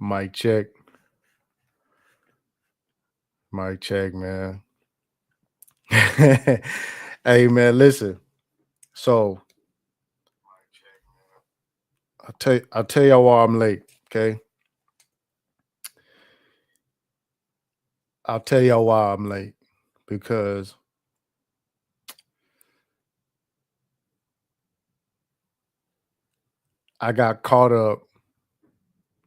Mic check. Mic check, man. Hey, man, listen. So I'll tell y'all why I'm late. Okay, I'll tell y'all why I'm late because I got caught up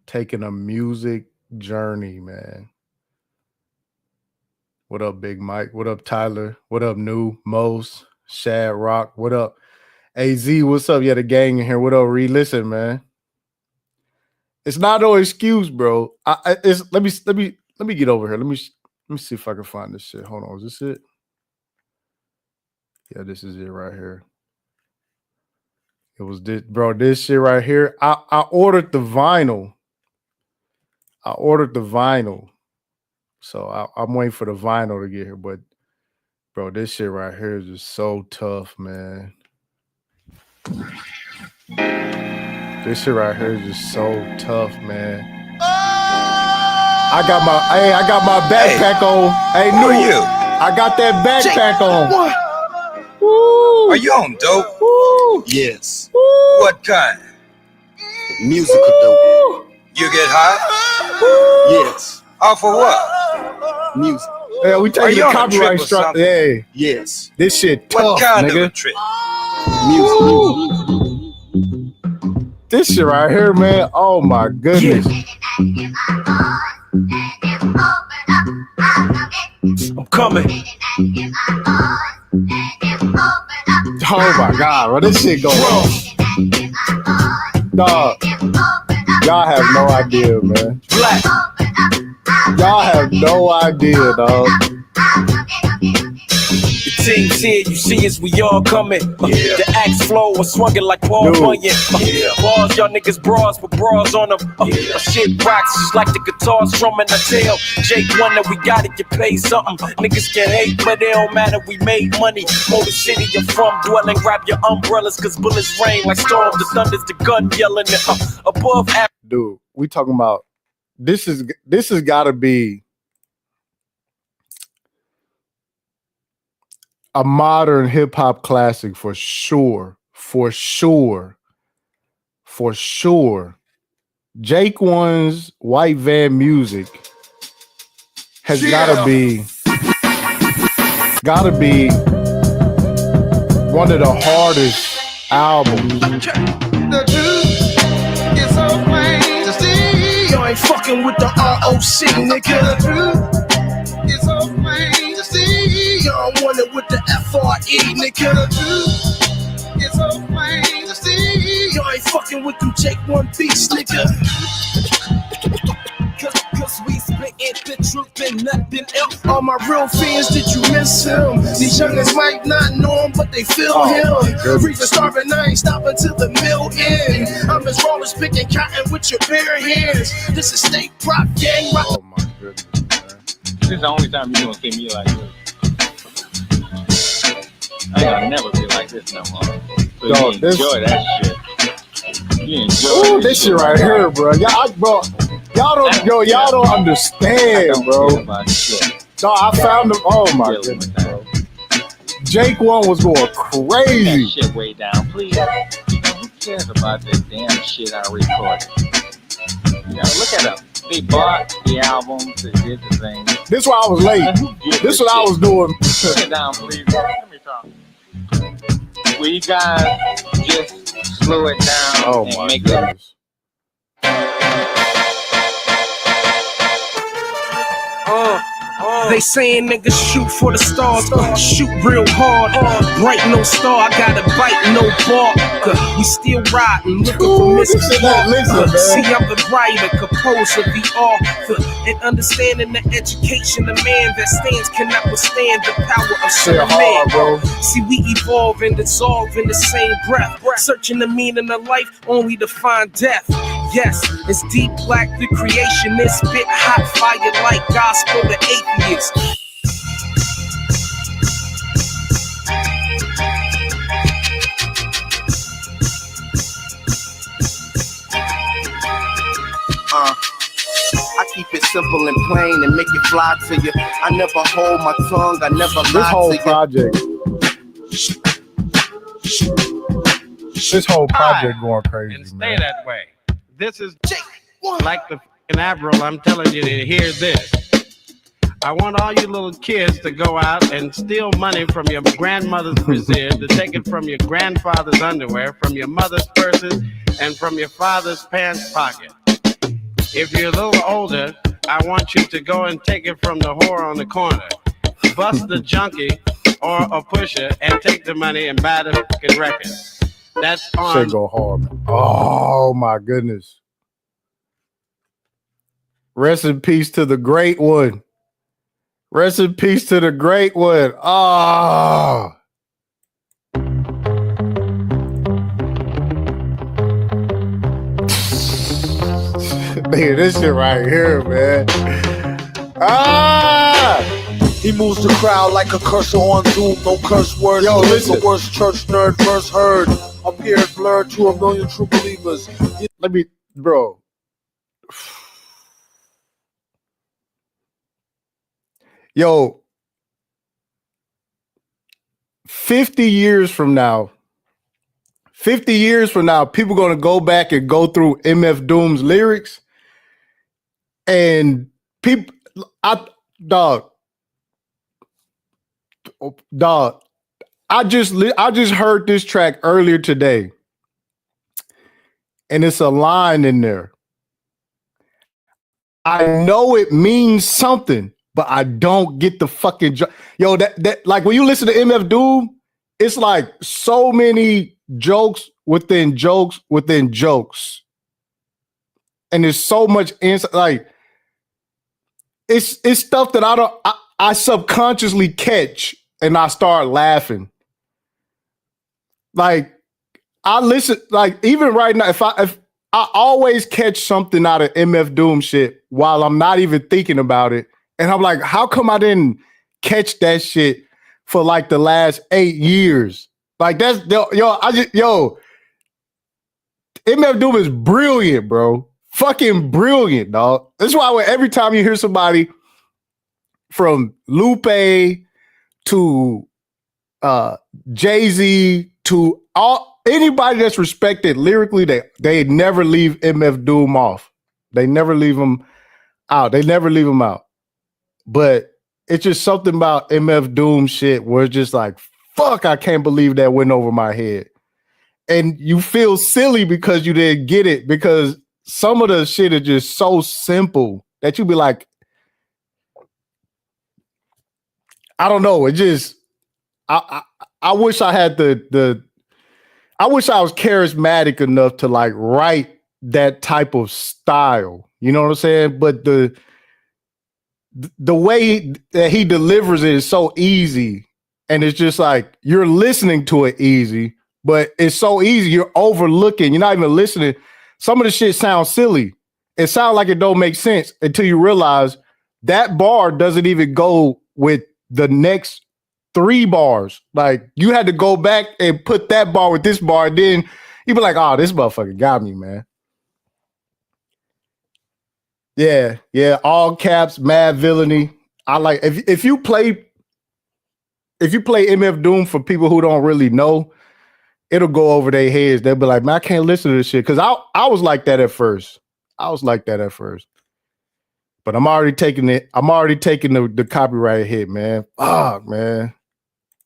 taking a music journey, man. What up, Big Mike? What up, Tyler? What up, New Mose? Shad Rock? What up, AZ? What's up? Yeah, the gang in here. What up, Reed? Listen, man. It's not no excuse, bro. Let me get over here. Let me see if I can find this shit. Hold on, is this it? Yeah, this is it right here. It was this, bro. This shit right here. I ordered the vinyl. So I'm waiting for the vinyl to get here. But bro, this shit right here is just so tough, man. This shit right here is just so tough, man. I got my backpack on. Hey, Who are you? I got that backpack on. What? Woo. Are you on dope? Woo. Yes. Woo. What kind? Musical dope. You get high? Yes. Off for what? Music. Yeah, we Are taking you the on a trip copyright or strike. something? Hey, Yes. this shit tough, What kind nigga. of a trip? Music. This shit right here, man. Oh my goodness. I'm coming. Oh my god, bro. This shit going on. Dog. Y'all have no idea, man. Black. Y'all have no idea, dog. The team's here, you see us, we all coming. The axe flow was swunging like Paul Dude. Bunyan. Bars, y'all niggas bras with bras on them. Shit rocks just like the guitar strumming. I tell Jake one that we gotta get paid something. Niggas can hate, but it don't matter, we made money. Motor City you're from, dwelling, grab your umbrellas, cause bullets rain like storms, the thunder's the gun yelling. Above average. Dude, we talking about this has gotta be a modern hip hop classic for sure. For sure. For sure. Jake One's White Van Music has gotta be one of the hardest albums. The truth is so plain to see. You ain't fucking with the ROC, nigga. The truth is so plain to see. You don't want it with the FRE, nigga. The truth is so plain to see. You ain't fucking with them Jake One beats, nigga. Cause we spittin' the truth and nothing else. All my real fans, did you miss him? These youngins might not know him, but they feel him. Freezing, starving, I ain't stopping till the mill end. I'm as raw as picking cotton with your bare hands. This is state prop gang rock. Oh my goodness, man. This is the only time you gonna see me like this. I ain't gonna never be like this no more. So Yo, you enjoy that shit. You enjoy Ooh, this shit right here, bro. Y'all don't understand, bro. No, I found them. Oh my goodness, bro. Jake One was going That crazy. shit way down, please. Who cares about this damn shit I recorded? You know, look at them. They bought the albums, they did the thing. This why I was late. This what I was doing. Sit down, please. Let me talk. Will you guys just slow it down Oh and my make it? goodness. They saying niggas shoot for the stars, shoot real hard, bright no star, I got a bite, no bark. We still riding, looking for Mrs. this shit not listen, man. See, I'm the writer, composer, the author, and understanding the education, the man that stands cannot withstand the power of Shit certain hard, man. bro. See, we evolve and dissolve in the same breath, searching the meaning of life only to find death. Yes, it's deep black, the creation is spit hot fire like gospel to atheists. keep it simple and plain and make it fly to you. I never hold my tongue, I never This lie whole to you. project. This whole project going crazy, And stay man. that way. This is like the f***ing Avril. I'm telling you to hear this. I want all you little kids to go out and steal money from your grandmother's brassiere, to take it from your grandfather's underwear, from your mother's purses, and from your father's pants pocket. If you're a little older, I want you to go and take it from the whore on the corner. Bust the junkie or a pusher and take the money and buy the fucking record. That's on. Shit go hard, man. Oh my goodness. Rest in peace to the great one. Rest in peace to the great one. Ah. Nigga, this shit right here, man. Ah. He moves the crowd like a cursor on Zoom. No curse words. Yo, He is listen. the worst church nerd first heard. Appeared blurred to a million true believers. Let me, bro. Yo, 50 years from now, people going to go back and go through MF Doom's lyrics, and people, dog, I just heard this track earlier today, and it's a line in there. I know it means something, but I don't get the fucking yo. That like when you listen to MF Doom, it's like so many jokes within jokes within jokes, and there's so much inside. Like it's stuff that I subconsciously catch, and I start laughing. Like I listen, like even right now, if I always catch something out of MF Doom shit while I'm not even thinking about it. And I'm like, how come I didn't catch that shit for like the last 8 years? Like that's MF Doom is brilliant, bro. Fucking brilliant, dog. That's why every time you hear somebody from Lupe to Jay-Z to anybody that's respected lyrically, they never leave MF Doom off. They never leave him out. But it's just something about MF Doom shit where it's just like, fuck, I can't believe that went over my head. And you feel silly because you didn't get it, because some of the shit is just so simple that you be like, I don't know. It just, I wish I had I wish I was charismatic enough to like write that type of style. You know what I'm saying? But the way that he delivers it is so easy, and it's just like you're listening to it easy, but it's so easy you're overlooking. You're not even listening. Some of the shit sounds silly. It sounds like it don't make sense until you realize that bar doesn't even go with the next 3 bars. Like you had to go back and put that bar with this bar, and then you be like, oh, this motherfucker got me, man. Yeah, all caps, mad villainy. I like if you play MF Doom for people who don't really know, it'll go over their heads. They'll be like, man, I can't listen to this shit. Cause I was like that at first. But I'm already taking the copyright hit, man. Fuck, man.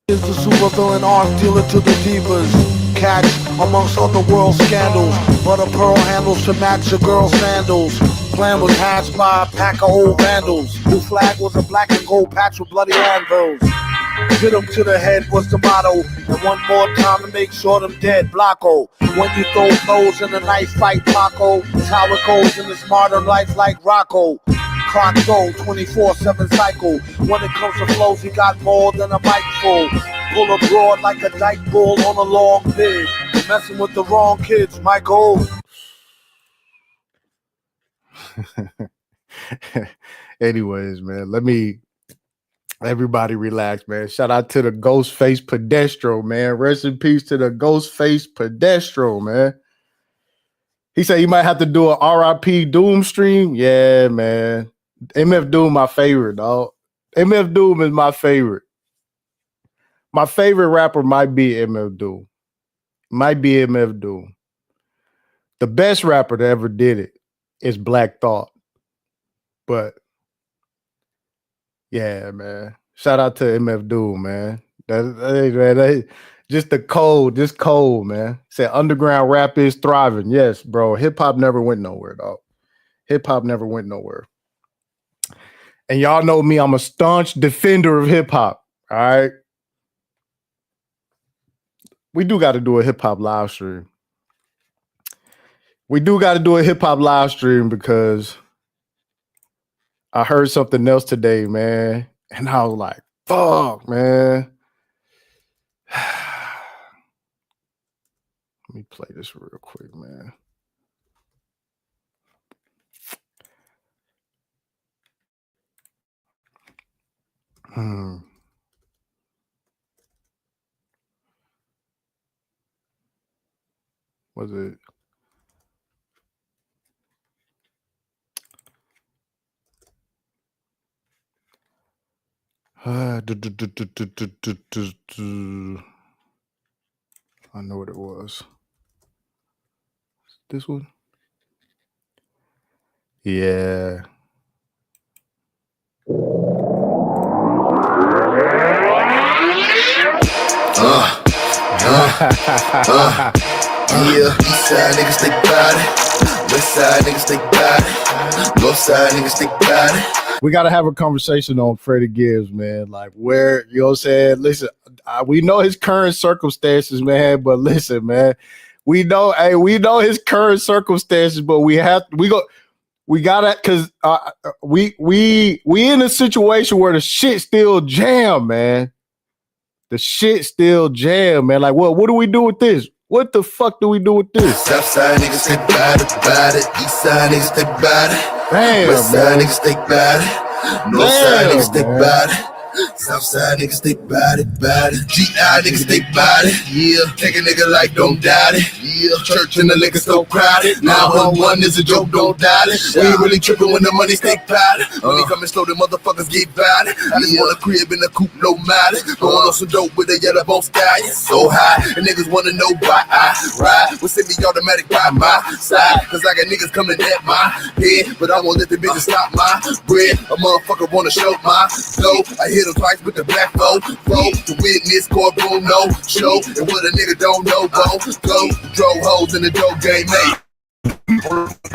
Is the supervillain arm dealer to the divas. Catch amongst other world scandals. Butter pearl handles to match your girl's sandals. Plan was hatched by a pack of old vandals. Whose flag was a black and gold patch with bloody anvils. Hit 'em to the head was the motto. And one more time to make sure them dead. Blocko. When you throw those in a knife fight, Paco. It's how it goes in this modern life like Rocco. Clock go, 24/7 cycle. When it comes to flows, he got more than a mic full. Pull a broad like a dyke bull on a long bid. Messing with the wrong kids, Michael. Anyways, man, everybody relax, man. Shout out to the Ghostface Pedestro, man. Rest in peace to the Ghostface Pedestro, man. He said he might have to do an RIP Doom stream. Yeah, man. MF Doom, my favorite, dog. MF Doom is my favorite. My favorite rapper might be MF Doom. Might be MF Doom. The best rapper that ever did it is Black Thought. But yeah, man. Shout out to MF Doom, man. Just cold, man. Said underground rap is thriving. Yes, bro. Hip hop never went nowhere, dog. Hip hop never went nowhere. And y'all know me, I'm a staunch defender of hip hop. All right. We do got to do a hip hop live stream. We do got to do a hip hop live stream because I heard something else today, man. And I was like, fuck, man. Let me play this real quick, man. Was it? I know what it was. This one? Yeah. Yeah, east side niggas think about it. West side niggas think about it. North side niggas think about it. We got to have a conversation on Freddie Gibbs, man. Like, where, you know what I'm saying? Listen, we know his current circumstances, man, but listen, man. We know his current circumstances, but we gotta, cause we in a situation where the shit still jam, man. The shit still jam, man. Like, what do we do with this? What the fuck do we do with this? South side niggas think about it. East side niggas think about it. Damn, West side man. niggas think about it. North side niggas think about it. Southside niggas think about it. GI niggas think about it. Yeah, take a nigga like don't doubt it. Yeah, church and the liquor so crowded. 911 is a joke, don't doubt it. We ain't really tripping when the money stay powder. When they coming slow, the motherfuckers get violent. I just want a crib in a coupe, no mileage. Going on some dope with a yellow bone sky. So high, and niggas wanna know why I ride with semi-automatic by my side. Cause I got niggas coming at my head, but I won't let the bitches stop my bread. A motherfucker wanna show my dough. I hit him twice with the black foe. To witness, courtroom, no show. And what a nigga don't know, go. Drove hoes in the dope game, mate.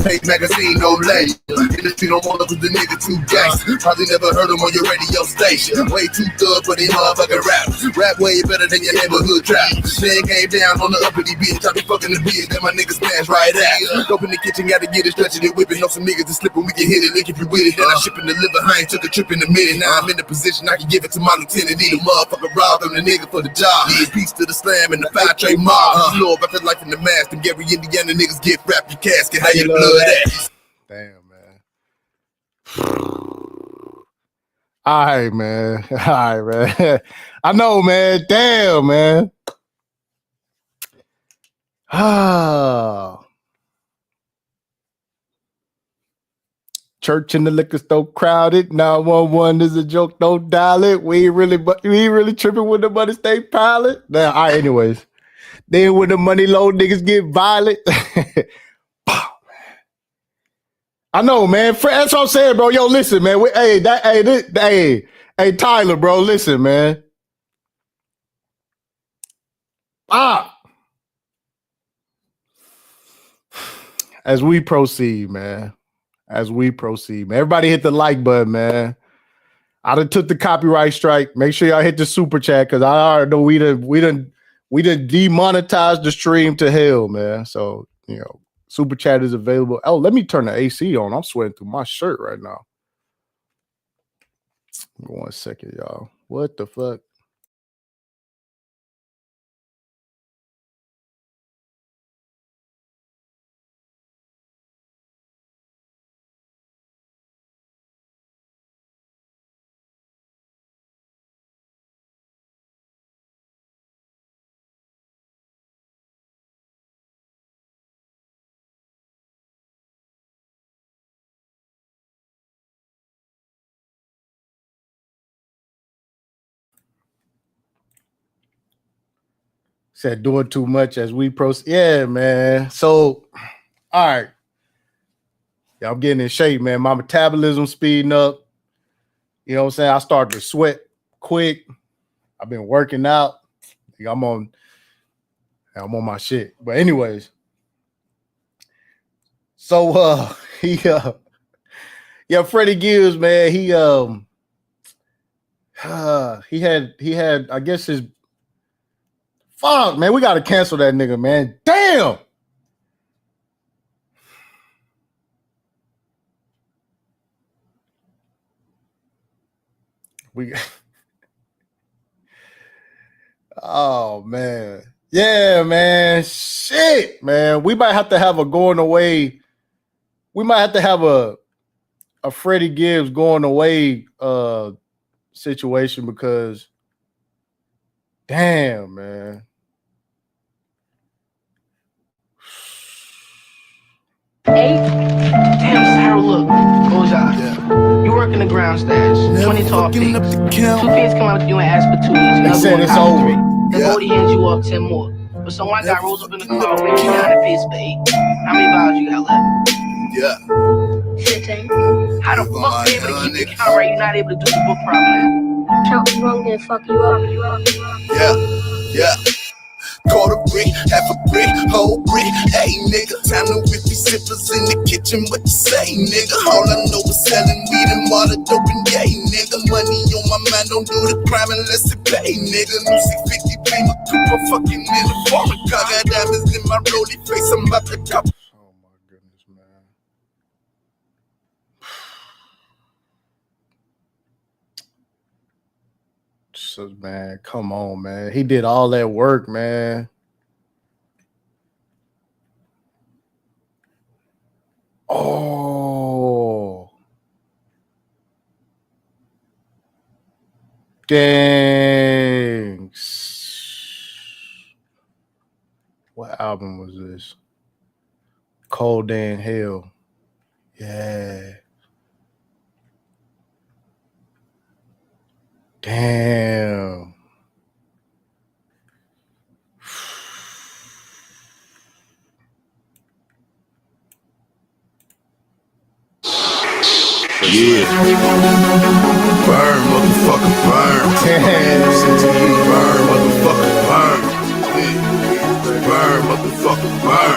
Take magazine, no lane. Industry don't want to put the nigga too gangster. Probably never heard him on your radio station. Way too thug for these motherfucking rappers. Rap way better than your neighborhood trap. Man came down on the uppity bitch. I be fucking the bitch that my niggas smash right at. Dope in the kitchen, gotta get it, stretching it, whipping. Know some niggas that slipping, we can hit it, link if you with it. Then I ship and deliver. I ain't took a trip in a minute. Now I'm in the position I can give it to my lieutenant. Need a motherfucker robbed him, the nigga for the job. Yeah, peace to the slam and the 5-train mob. You know about the life in the mask. Them Gary Indiana niggas get wrapped your casket. How you blood at? Damn, man. All right, man. All right, man. I know, man. Damn, man. Ah. Church and the liquor store crowded. 911 is a joke. Don't dial it. We ain't really tripping when the money stay piling. Now, all right, anyways. Then when the money low, niggas get violent. I know, man. That's what I'm saying, bro. Yo, listen, man. Hey, Tyler, bro. Listen, man. As we proceed, man. Everybody hit the like button, man. I done took the copyright strike. Make sure y'all hit the super chat because I already know we done demonetized the stream to hell, man. So, you know, super chat is available. Oh, let me turn the AC on. I'm sweating through my shirt right now. 1 second, y'all. What the fuck? Said doing too much as we proceed. Yeah, man. So, all right. Yeah, I'm getting in shape, man. My metabolism speeding up. You know what I'm saying? I started to sweat quick. I've been working out. I'm on my shit. But anyways, so Freddie Gibbs, man, he had I guess his fuck, man, we gotta cancel that nigga, man. Damn. Oh man. Yeah, man. Shit, man. We might have to have a going away. We might have to have a Freddie Gibbs going away situation because damn, man. Hey, damn, Sarah, look. Goes out. Yeah. You work in the ground stash. 20 tall pigs. 2 pigs come out to you and ask for 2 each. They said it's over. Then Bodie hands you off 10 more. But some white guy rolls up in the car, brings you down and pays for 8. How many bottles you got left? Yeah. 15. How the fuck you able to keep the count right? You're not able to do the book problem. Count wrong, then fuck you up. Yeah. Quarter brick, half a brick, whole brick. Hey nigga, time to whip these sippers in the kitchen. What you say, nigga? All I know is selling weed and water, dope and gay, nigga. Money on my mind, don't do the crime unless it pay, nigga. New 650 Beamer, Cooper, fucking in the foreign car. Got diamonds in my rollie face, I'm about to cop. Oh my goodness, man. So, man, come on, man. He did all that work, man. Oh. Dang. What album was this? Cold Day in Hell. Yeah. Damn. Yeah. Burn, motherfucker, burn. Burn, motherfucker, burn. Yeah. Burn, motherfucker, burn.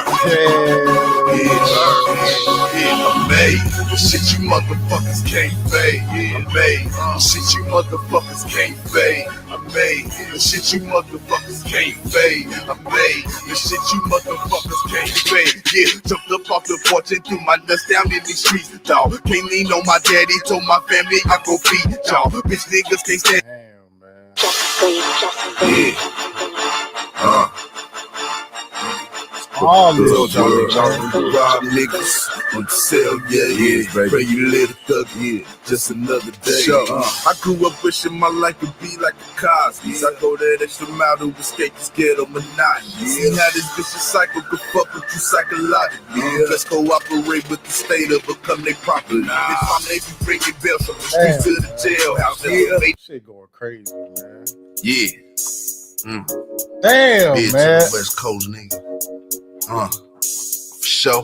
Yeah, I'm made. The shit you motherfuckers can't fade. I'm made. The shit you motherfuckers can't fade. I'm made. The shit you motherfuckers can't fade. I'm made. The shit you motherfuckers can't fade. Yeah, jumped up off the porch and threw my nuts down in these streets, dawg. Can't lean on my daddy, told my family I go feed y'all. Bitch niggas can't stand. Damn, man. Yeah. All this rob niggas on the cell, yeah. Pray you little thug, yeah. Just another day. I grew up wishing my life could be like the Cosby's. I go that extra mile to escape this ghetto monotony. See how this vicious cycle could fuck with you psychologically. Let's cooperate with the state of become their property. If I'm able to bring it bells from the streets to the jailhouse, shit going crazy, man. yeah. Damn, Bitch, man. West Coast nigga. For sure.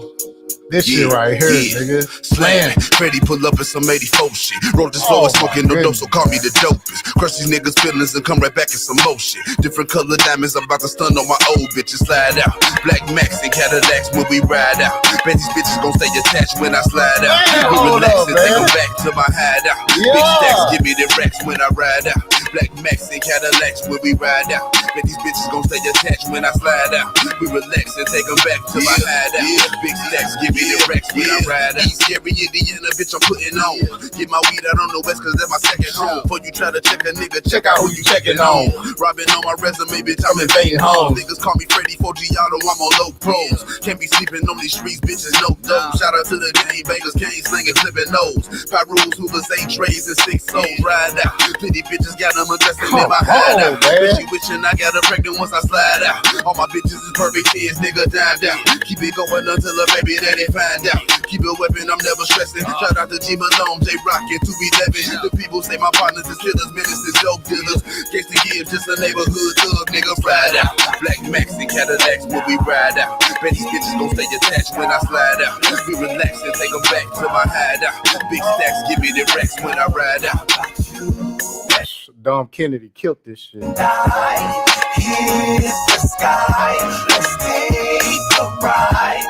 This shit right here, nigga. Slam. Freddie pull up in some 84 shit. Roll this floor smoking no dope, so call me the dopest. Crush these niggas' feelings and come right back in some more shit. Different color diamonds, I'm about to stun on my old bitches. Slide out. Black Max and Cadillacs when we ride out. Bet these bitches gon' stay attached when I slide out. We relax and take them back to my hideout. Big stacks give me the racks when I ride out. Black Max and Cadillacs when we ride out. Bet these bitches gon' stay attached when I slide out. We relax and take them back to my hideout. Big stacks give me the racks when I ride out. Scary Indiana, bitch, I'm putting on. Get my weed out on the west, cause that's my second home. Before you try to check a nigga, check out who you checking on. Robbing on my resume, bitch, I'm invading home. Niggas call me Freddy for Giotto, I'm on low pros. Can't be sleeping on these streets, bitches, no dough. Shout out to the gang bangers, cane slinging, flipping nose. Pyrus, Hoovers, 8 trays, and 6 souls. Ride out. Plenty bitches got them adjusting in my hideout. Bitch, you wishing I got got her pregnant once I slide out. All my bitches is perfect kids, nigga dimed out. Keep it going until a baby that they find out. Keep it whipping, I'm never stressing. Shout out to G Malone, J Rock, and 2B11. The people say my partners is killers, menaces, dope dealers. Gangsta Gibbs, just a neighborhood thug, nigga, ride out. Black Maxi Cadillacs when we ride out. Bet these bitches gon' stay attached when I slide out. We relax and take them back to my hideout. Big stacks, give me the Rex when I ride out. Dom Kennedy killed this shit. Hit the sky, let's take a ride.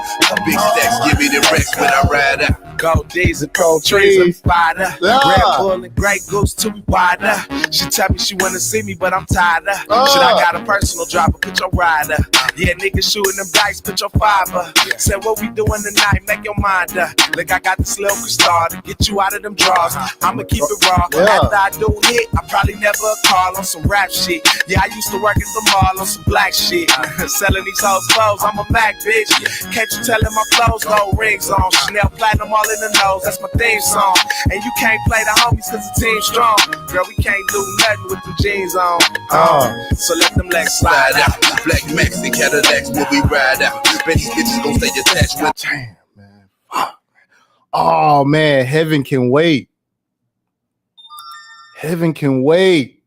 Big stacks, give me the Rex when I ride out. Cold days and cold trees, I'm spider. Yeah. Red Bull and Grey Goose too wider. She tell me she wanna see me, but I'm tired of. Shit, I got a personal driver, put your rider. Yeah, niggas shooting them dice, put your fiber. Said what we doing tonight, make your mind up. Look, I got this little crystal to get you out of them drawers. I'ma keep it raw. Yeah. After I do hit, I probably never call on some rap shit. Yeah, I used to work at the mall on some black shit. Selling these hoes clothes, I'm a Mac bitch. Can't you tell my clothes, gold rings on. Chanel platinum all in the nose, that's my theme song. And you can't play the homies cause the team's strong. Girl, we can't do nothing with the jeans on. So let them legs slide out. Black Maxi Cadillacs when we ride out. Bet these bitches gon' stay attached with. Damn, man. Fuck. Oh, man. Heaven can wait. Heaven can wait.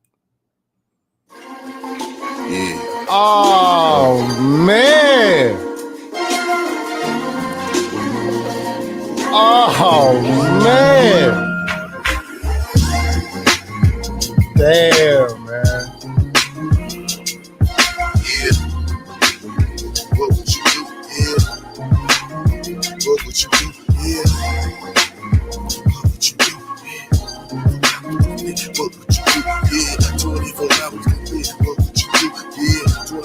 Yeah. Oh, man. Oh, man. Damn, man. Yeah. What would you do? Yeah. What would you do? Yeah. What would you do? Yeah. What would you do? Yeah. 24 hours. Yeah. What would you do? Yeah. 24 hours.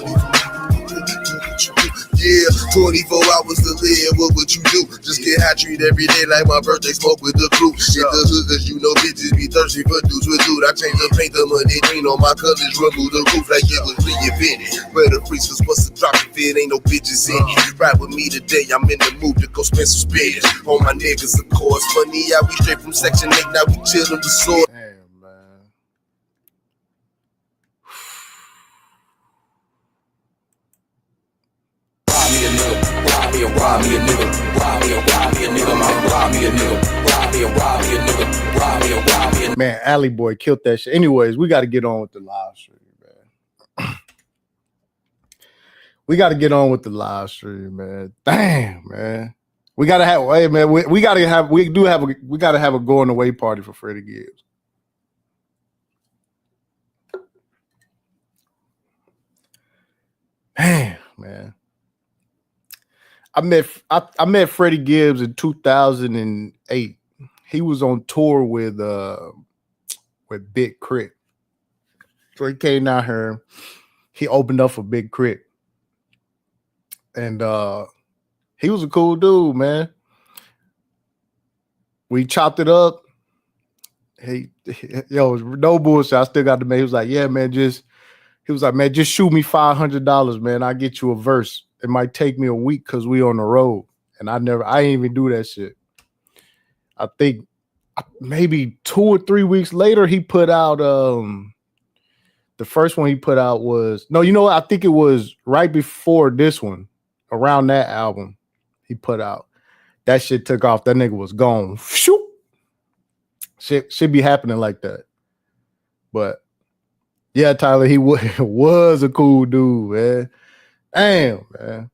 What would you do? Yeah, 24 hours to live, what would you do? Just get high, treat every day like my birthday, smoke with the crew. Hit the hood, cause you know bitches be thirsty for dudes with loot. I change the paint, the money green on my colors, remove the roof like it was reinvented. Better freeze, cause what's the drop if it ain't no bitches in it? Ride with me today, I'm in the mood to go spend some spins. On my niggas, of course, funny how we straight from Section 8, now we chillin' with sword. Damn, man. Man, Alley Boy killed that shit. Anyways, we got to get on with the live stream, man. We got to get on with the live stream, man. Damn, man. We got to have, hey, man, we got to have, we got to have a going away party for Freddie Gibbs. Damn, man. I met Freddie Gibbs in 2008. He was on tour with Big Crit. So he came down here. He opened up for Big Crit. And he was a cool dude, man. We chopped it up. Yo, no bullshit. I still got the man. He was like, yeah, man, just shoot me $500, man. I'll get you a verse. It might take me a week because we on the road. And I ain't even do that shit. I think maybe 2 or 3 weeks later, he put out the first one he put out was, no, you know what? I think it was right before this one, around that album he put out. That shit took off. That nigga was gone. Shoot. Shit should be happening like that. But yeah, Tyler, he was a cool dude, man. Damn, man.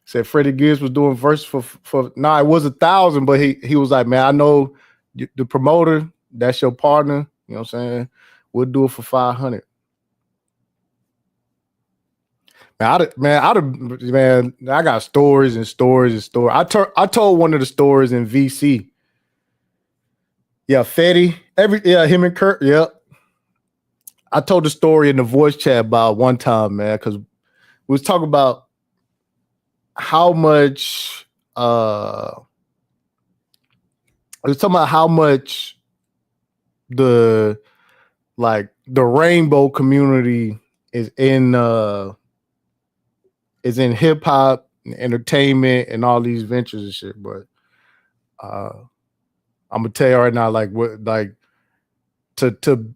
Said Freddie Gibbs was doing verse for it was 1,000, but he was like, man, I know the promoter, that's your partner. You know what I'm saying? We'll do it for 500. Man, I got stories and stories and stories. I told one of the stories in VC. Yeah, Fetty, him and Kurt, yeah. I told the story in the voice chat about one time, man, because we was talking about how much the rainbow community is in hip hop and entertainment and all these ventures and shit. But I'm gonna tell you right now, to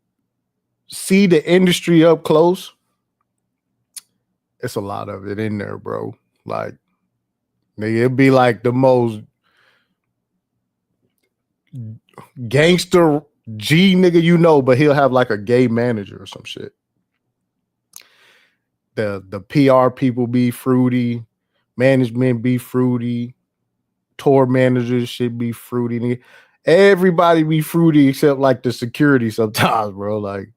see the industry up close, it's a lot of it in there, bro. Like, nigga, it'd be like the most gangster G nigga you know, but he'll have like a gay manager or some shit. The PR people be fruity, management be fruity, tour managers should be fruity. Nigga. Everybody be fruity except like the security sometimes, bro. Like,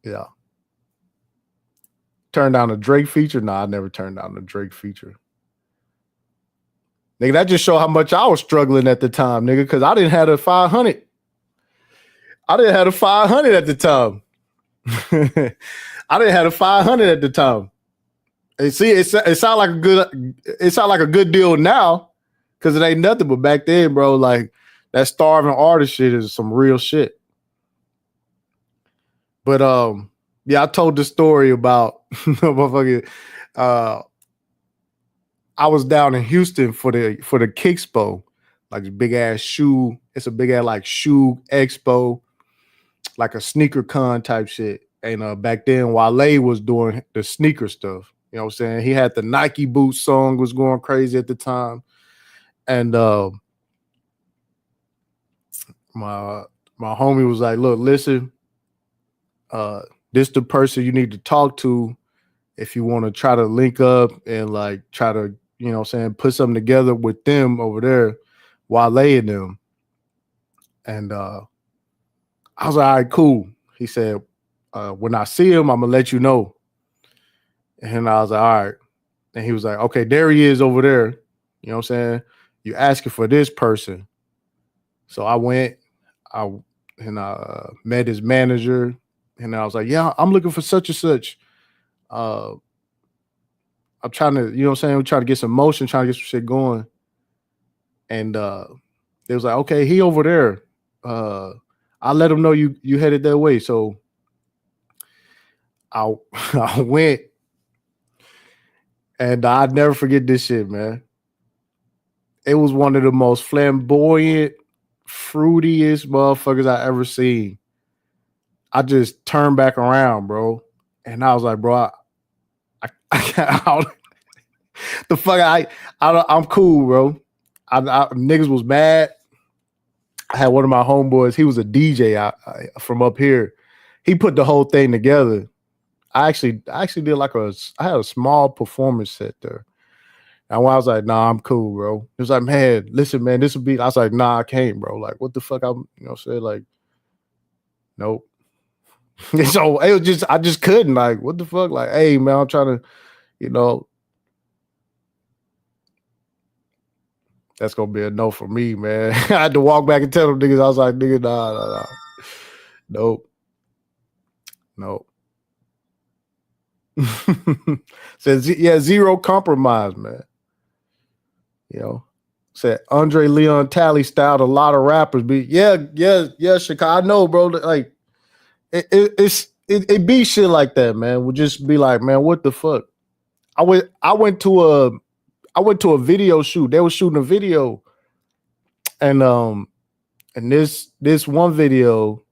yeah. Turn down a Drake feature? Nah, I never turned down a Drake feature. Nigga, that just show how much I was struggling at the time, nigga, because I didn't have a 500. I didn't have a 500 at the time. I didn't have a 500 at the time. And see, it sound like a good deal now, because it ain't nothing. But back then, bro, like that starving artist shit is some real shit. But yeah, I told the story about motherfucking. I was down in Houston for the Kickspo, like a big ass shoe. It's a big ass like shoe expo, like a sneaker con type shit. And back then, Wale was doing the sneaker stuff. You know what I'm saying? He had the Nike Boots song was going crazy at the time. And my homie was like, look, listen, this the person you need to talk to if you want to try to link up and like try to, you know what I'm saying, put something together with them over there, Wale and them. And I was like, all right, cool. He said, when I see him, I'm going to let you know. And I was like, all right. And he was like, okay, there he is over there. You know what I'm saying? You asking for this person. So I went, I met his manager, and I was like, yeah, I'm looking for such and such. I'm trying to, you know what I'm saying? We're trying to get some motion, trying to get some shit going. And they was like, okay, he over there. I let him know you headed that way. So I went, and I'd never forget this shit, man. It was one of the most flamboyant, fruitiest motherfuckers I ever seen. I just turned back around, bro. And I was like, bro, the fuck, I'm cool, bro. Niggas was mad. I had one of my homeboys. He was a DJ from up here. He put the whole thing together. I actually did I had a small performance set there. And when I was like, nah, I'm cool, bro. He was like, man, listen, man, this will be. I was like, nah, I can't, bro. Like, what the fuck? You know, say like, nope. So it was just, I just couldn't. Like, what the fuck? Like, hey, man, I'm trying to, you know. That's gonna be a no for me, man. I had to walk back and tell them niggas. I was like, nigga, nah. Nope. Says, yeah, zero compromise, man. You know, said Andre Leon Talley styled a lot of rappers. But yeah, Chicago. I know, bro. Like, it be shit like that, man. Would just be like, man, what the fuck? I went to a video shoot. They were shooting a video, and this one video,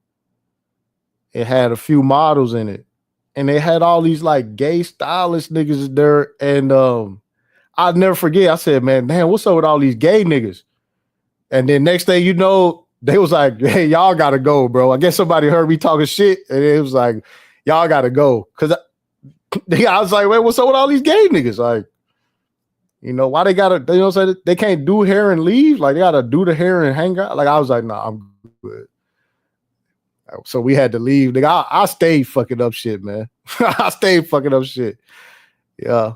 it had a few models in it, and they had all these like gay stylist niggas there, and I'll never forget. I said, man, damn, what's up with all these gay niggas? And then next thing you know, they was like, hey, y'all gotta go, bro. I guess somebody heard me talking shit, and it was like, y'all gotta go. Cause I was like, wait, what's up with all these gay niggas? Like, you know, why they gotta, you know what I'm saying? They can't do hair and leave? Like, they gotta do the hair and hang out? Like, I was like, nah, I'm good. So we had to leave. Nigga, I stayed fucking up shit, man. I stayed fucking up shit. Yeah.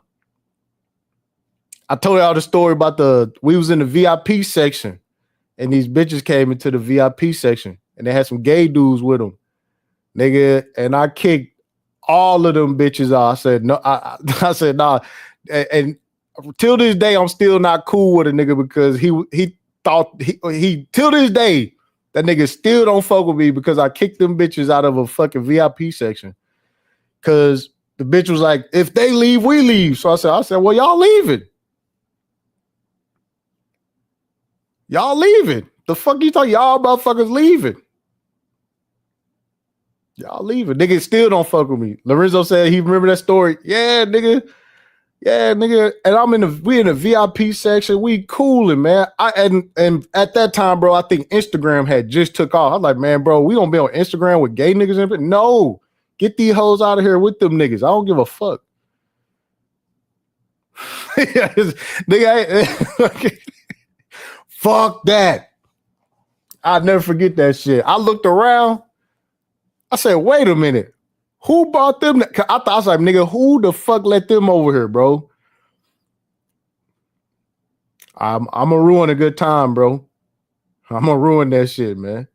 I told y'all the story about we was in the VIP section, and these bitches came into the VIP section, and they had some gay dudes with them, nigga, and I kicked all of them bitches out. I said, no, I said, nah. And till this day, I'm still not cool with a nigga because he thought, he till this day, that nigga still don't fuck with me because I kicked them bitches out of a fucking VIP section. Because the bitch was like, if they leave, we leave. So I said, well, y'all leaving. Y'all leaving. The fuck you talking? Y'all motherfuckers leaving. Y'all leaving. Nigga still don't fuck with me. Lorenzo said he remember that story. Yeah, nigga. Yeah, nigga. And we in the VIP section. We cooling, man. And at that time, bro, I think Instagram had just took off. I was like, man, bro, we gonna be on Instagram with gay niggas and no. Get these hoes out of here with them niggas. I don't give a fuck. Nigga, fuck that. I'll never forget that shit. I looked around. I said, wait a minute. Who bought them? I was like, nigga, who the fuck let them over here, bro? I'm gonna ruin a good time, bro. I'm gonna ruin that shit, man.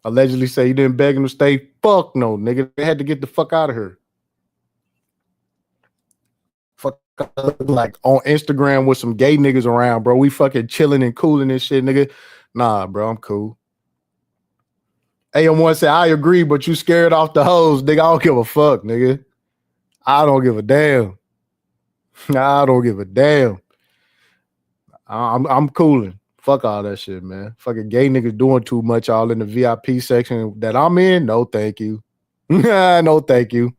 Allegedly say you didn't beg him to stay. Fuck no, nigga. They had to get the fuck out of here. Fuck, like on Instagram with some gay niggas around, bro. We fucking chilling and cooling and shit, nigga. Nah, bro, I'm cool. AM1 said, I agree, but you scared off the hoes, nigga. I don't give a fuck, nigga. I don't give a damn. I don't give a damn. I'm cooling. Fuck all that shit, man. Fucking gay niggas doing too much all in the VIP section that I'm in. No, thank you. No, thank you.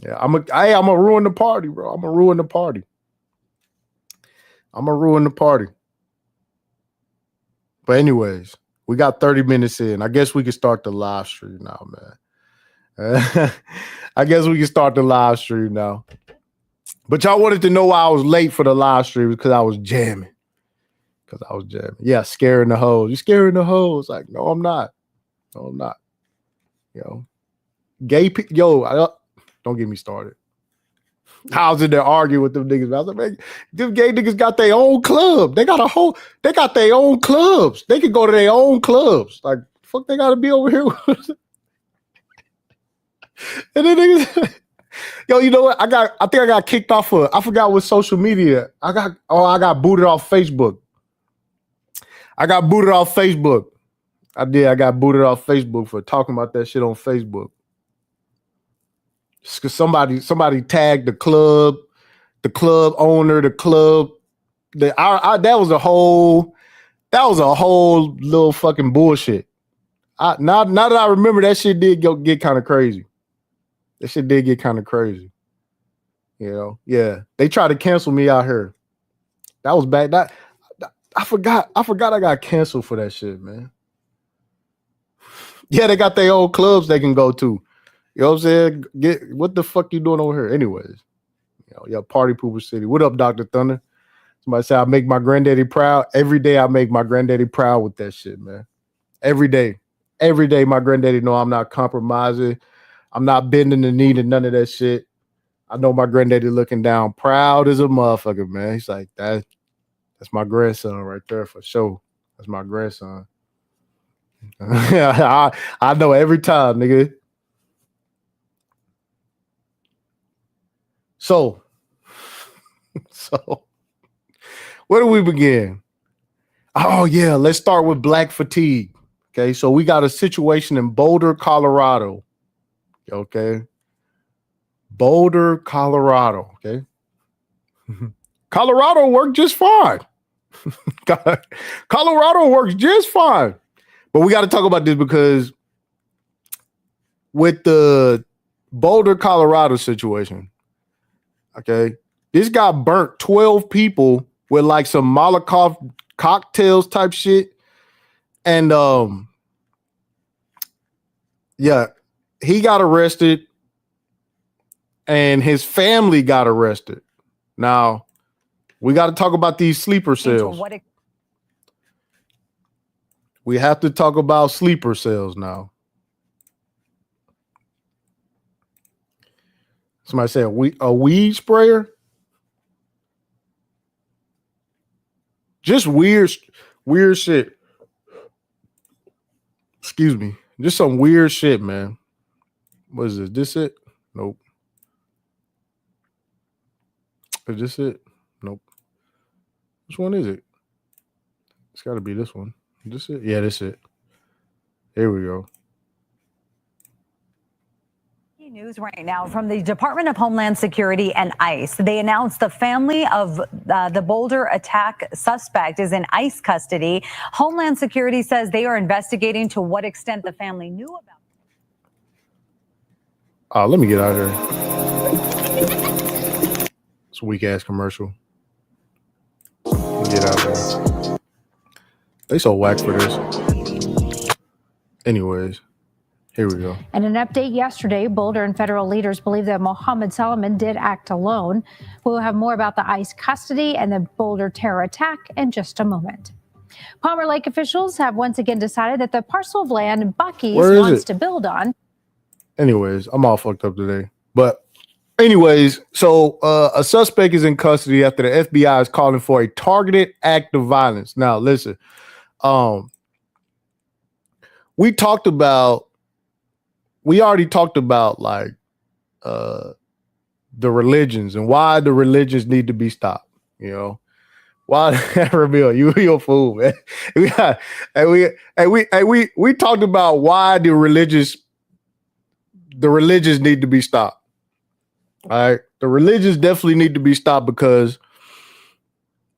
Yeah, I'm gonna ruin the party, bro. I'm gonna ruin the party. But anyways, we got 30 minutes in. I guess we can start the live stream now, man. I guess we can start the live stream now. But y'all wanted to know why I was late for the live stream because I was jamming. Yeah, scaring the hoes. You scaring the hoes? Like, no, I'm not. No, I'm not. Yo, don't get me started. I was in there arguing with them niggas. I was like, man, them gay niggas got their own club. They got their own clubs. They can go to their own clubs. Like, fuck, they gotta be over here. And then niggas, yo, you know what? I think I got kicked off of. I forgot what social media. I got booted off Facebook. I got booted off Facebook. I did. I got booted off Facebook for talking about that shit on Facebook. Just because somebody tagged the club owner, the club. That was a whole little fucking bullshit. Now that I remember, that shit did get kind of crazy. That shit did get kind of crazy. You know, yeah. They tried to cancel me out here. That was bad. I forgot I got canceled for that shit, man. Yeah, they got their old clubs they can go to. You know what I'm saying? What the fuck you doing over here? Anyways, party pooper city. What up, Dr. Thunder? Somebody say I make my granddaddy proud. Every day I make my granddaddy proud with that shit, man. Every day. Every day my granddaddy know I'm not compromising. I'm not bending the knee to none of that shit. I know my granddaddy looking down proud as a motherfucker, man. He's like, that's my grandson right there for sure. That's my grandson. I know every time, nigga. So where do we begin? Oh, yeah, let's start with black fatigue. Okay, so we got a situation in Boulder, Colorado. Okay. Boulder, Colorado. Okay. Colorado worked just fine. Colorado works just fine. But we got to talk about this because with the Boulder, Colorado situation, okay, this guy burnt 12 people with like some Molotov cocktails type shit. And yeah, he got arrested and his family got arrested. Now, we got to talk about these sleeper cells. We have to talk about sleeper cells now. Somebody said a weed sprayer? Just weird shit. Excuse me. Just some weird shit, man. What is this? This it? Nope. Is this it? Nope. Which one is it? It's got to be this one. Is this it? Yeah, this it. Here we go. News right now from the Department of Homeland Security and ICE. They announced the family of the Boulder attack suspect is in ICE custody. Homeland Security says they are investigating to what extent the family knew about. Oh, let me get out of here. It's a weak ass commercial. Get out of here. They so whack for this. Anyways. Here we go. In an update yesterday, Boulder and federal leaders believe that Mohammed Solomon did act alone. We'll have more about the ICE custody and the Boulder terror attack in just a moment. Palmer Lake officials have once again decided that the parcel of land Buc-ee's wants to build on. Anyways, I'm all fucked up today. But anyways, so a suspect is in custody after the FBI is calling for a targeted act of violence. Now, listen, we already talked about like the religions and why the religions need to be stopped. You know, why Ramil, you a fool, man. We talked about why the religions need to be stopped. All right, the religions definitely need to be stopped because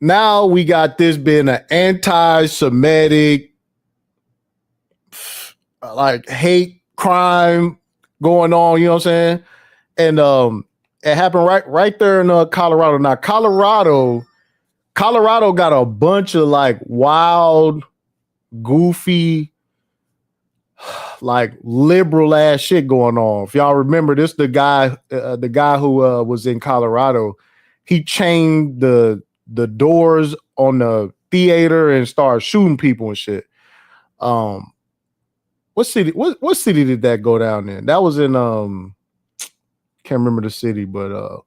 now we got this being an anti-Semitic, like hate crime going on, you know what I'm saying? And it happened right there in Colorado. Now, Colorado got a bunch of like wild, goofy, like liberal ass shit going on. If y'all remember, this the guy who was in Colorado. He chained the doors on the theater and started shooting people and shit. What city did that go down in? That was in can't remember the city, but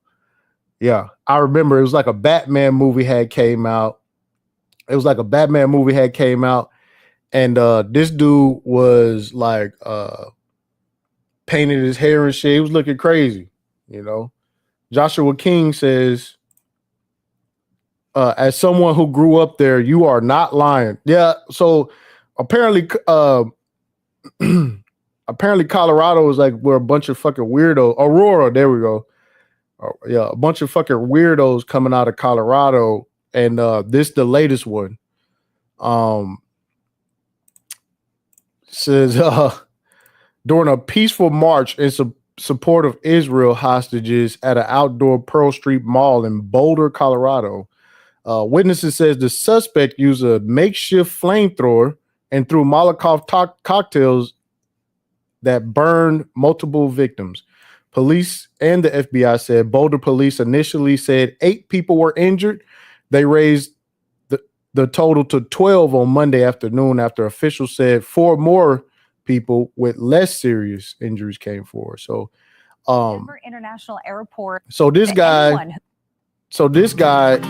yeah, I remember it was like a Batman movie had came out. It was like a Batman movie had came out, and this dude was like painted his hair and shit. He was looking crazy, you know. Joshua King says, as someone who grew up there, you are not lying. Yeah, so apparently apparently Colorado is like where a bunch of fucking weirdos. Aurora, there we go. Yeah, a bunch of fucking weirdos coming out of Colorado, and this the latest one. Says during a peaceful march in support of Israel hostages at an outdoor Pearl Street Mall in Boulder, Colorado. Witnesses says the suspect used a makeshift flamethrower and threw Molotov cocktails that burned multiple victims. Police and the FBI said Boulder police initially said 8 people were injured. They raised the total to 12 on Monday afternoon after officials said 4 more people with less serious injuries came forward. So, Denver International Airport. So this guy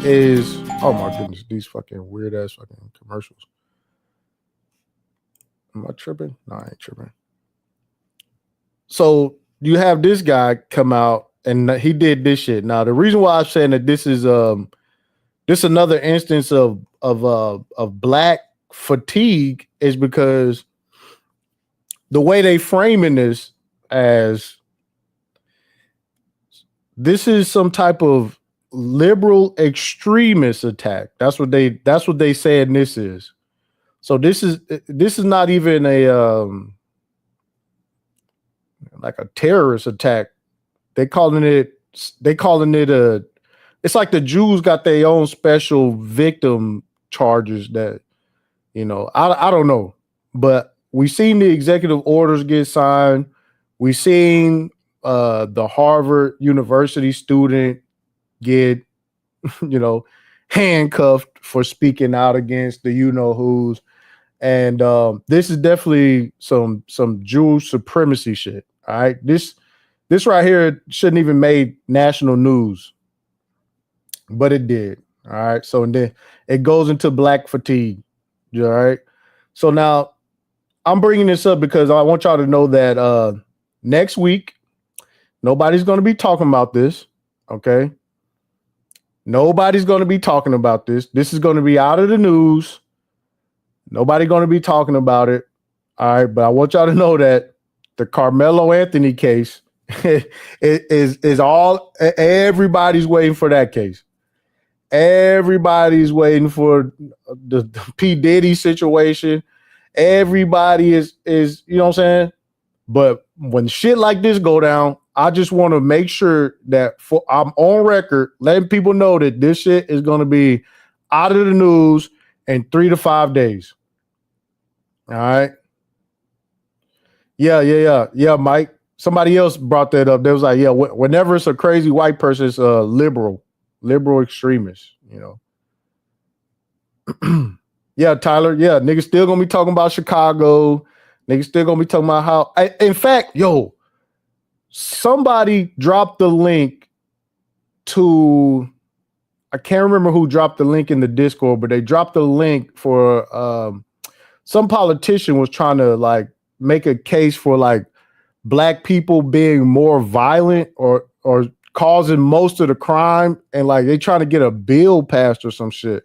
is, oh my goodness, these fucking weird ass fucking commercials. Am I tripping? No, I ain't tripping. So you have this guy come out and he did this shit. Now the reason why I'm saying that this is another instance of black fatigue is because the way they framing this as this is some type of liberal extremist attack. That's what they said this is. So this is not even a like a terrorist attack. They calling it it's like the Jews got their own special victim charges that, you know, I don't know, but we seen the executive orders get signed. We seen the Harvard University student get, you know, handcuffed for speaking out against the you-know-whos. And this is definitely some Jewish supremacy shit. All right. This right here shouldn't even made national news, but it did. All right. So then it goes into black fatigue. All right. So now I'm bringing this up because I want y'all to know that next week, nobody's going to be talking about this. Okay. Nobody's going to be talking about this. This is going to be out of the news. Nobody going to be talking about it. All right. But I want y'all to know that the Carmelo Anthony case is all everybody's waiting for that case. Everybody's waiting for the P. Diddy situation. Everybody is you know what I'm saying? But when shit like this go down, I just want to make sure that I'm on record, letting people know that this shit is going to be out of the news in 3 to 5 days. All right. Yeah, Mike. Somebody else brought that up. They was like, yeah, whenever it's a crazy white person, it's a liberal extremist, you know. Yeah, Tyler. Yeah, niggas still gonna be talking about Chicago. Niggas still gonna be talking about how. In fact, yo, somebody dropped the link to. I can't remember who dropped the link in the Discord, but they dropped the link for some politician was trying to like make a case for like black people being more violent or causing most of the crime, and like they trying to get a bill passed or some shit.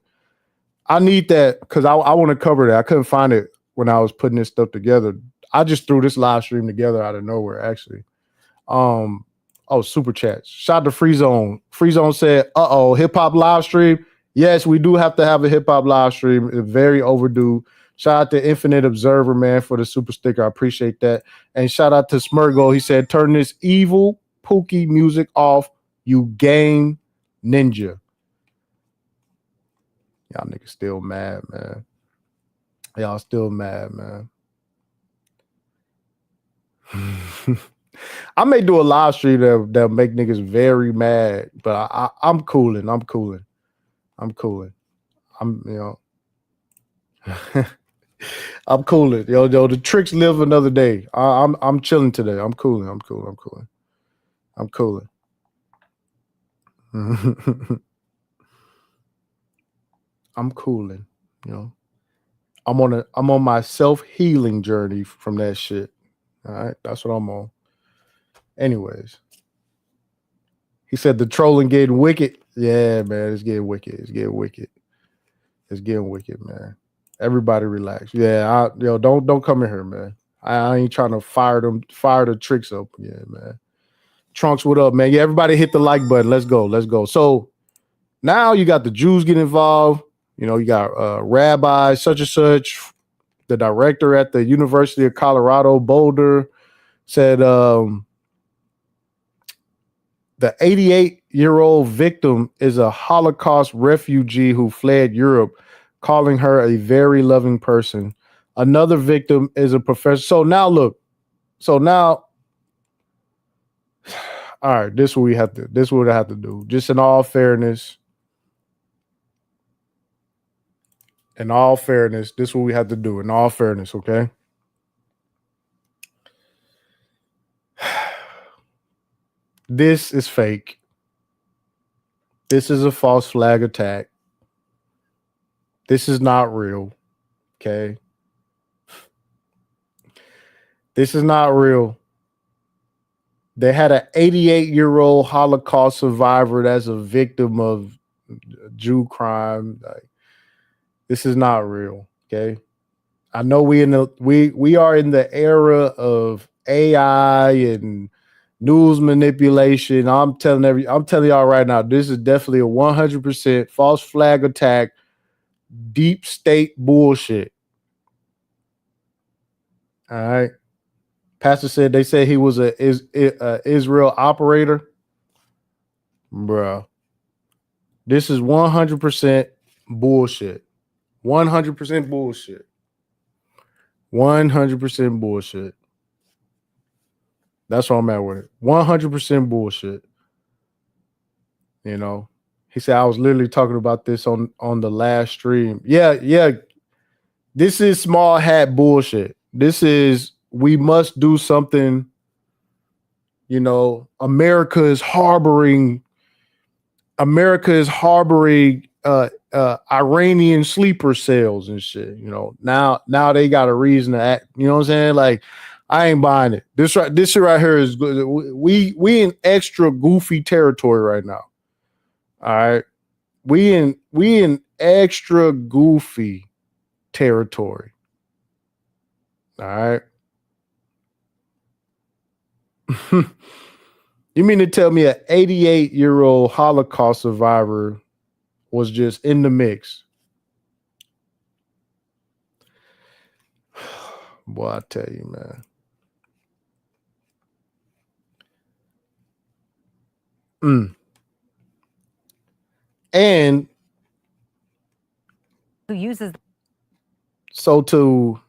I need that because I want to cover that. I couldn't find it when I was putting this stuff together. I just threw this live stream together out of nowhere, actually. Super chats. Shout out to Free Zone. Free Zone said, hip hop live stream. Yes, we do have to have a hip hop live stream. It's very overdue. Shout out to Infinite Observer, man, for the super sticker. I appreciate that. And shout out to Smurgo. He said, turn this evil Pookie music off, you game ninja. Y'all niggas still mad, man. Y'all still mad, man. I may do a live stream that'll make niggas very mad, but I'm cooling. I'm cooling. I'm, you know. I'm cooling. Yo, the tricks live another day. I'm chilling today. I'm cooling. I'm cooling. I'm cooling, you know. I'm on my self-healing journey from that shit. All right. That's what I'm on. Anyways. He said the trolling getting wicked. Yeah, man, it's getting wicked. It's getting wicked, man. Everybody relax. Yeah, don't come in here, man. I ain't trying to fire the tricks up. Yeah, man. Trunks, what up, man? Yeah, everybody hit the like button. Let's go. So now you got the Jews get involved. You know, you got Rabbi such and such, the director at the University of Colorado, Boulder, said the 88-year-old victim is a Holocaust refugee who fled Europe, calling her a very loving person. Another victim is a professor. So now look. All right, this is what I have to do. Just in all fairness. This is what we have to do. In all fairness, okay? This is fake. This is a false flag attack. This is not real. Okay? This is not real. They had an 88-year-old Holocaust survivor that's a victim of Jew crime. Like, this is not real. Okay? I know we are in the era of AI and news manipulation. I'm telling y'all right now, this is definitely a 100% false flag attack, deep state bullshit. All right. Pastor said they said he was a Israel operator. Bruh. This is 100% bullshit. 100% bullshit. 100% bullshit. That's what I'm at with it. 100% bullshit. You know, he said I was literally talking about this on the last stream. Yeah. This is small hat bullshit. This is we must do something. You know, America is harboring Iranian sleeper cells and shit. You know, now they got a reason to act. You know what I'm saying? Like, I ain't buying it. This shit right here is good. We in extra goofy territory right now. All right. We in extra goofy territory. All right. You mean to tell me an 88-year-old Holocaust survivor was just in the mix? Boy, I tell you, man. And who uses so to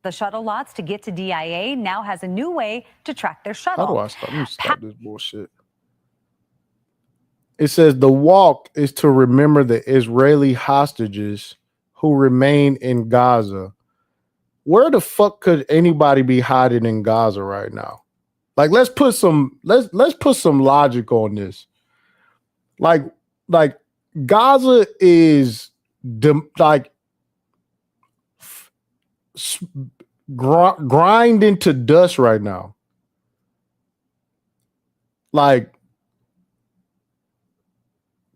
the shuttle lots to get to DIA now has a new way to track their shuttle. how do I stop? Let me stop this bullshit. It says the walk is to remember the Israeli hostages who remain in Gaza. Where the fuck could anybody be hiding in Gaza right now? Like, let's put some logic on this. Like Gaza is grind into dust right now. Like,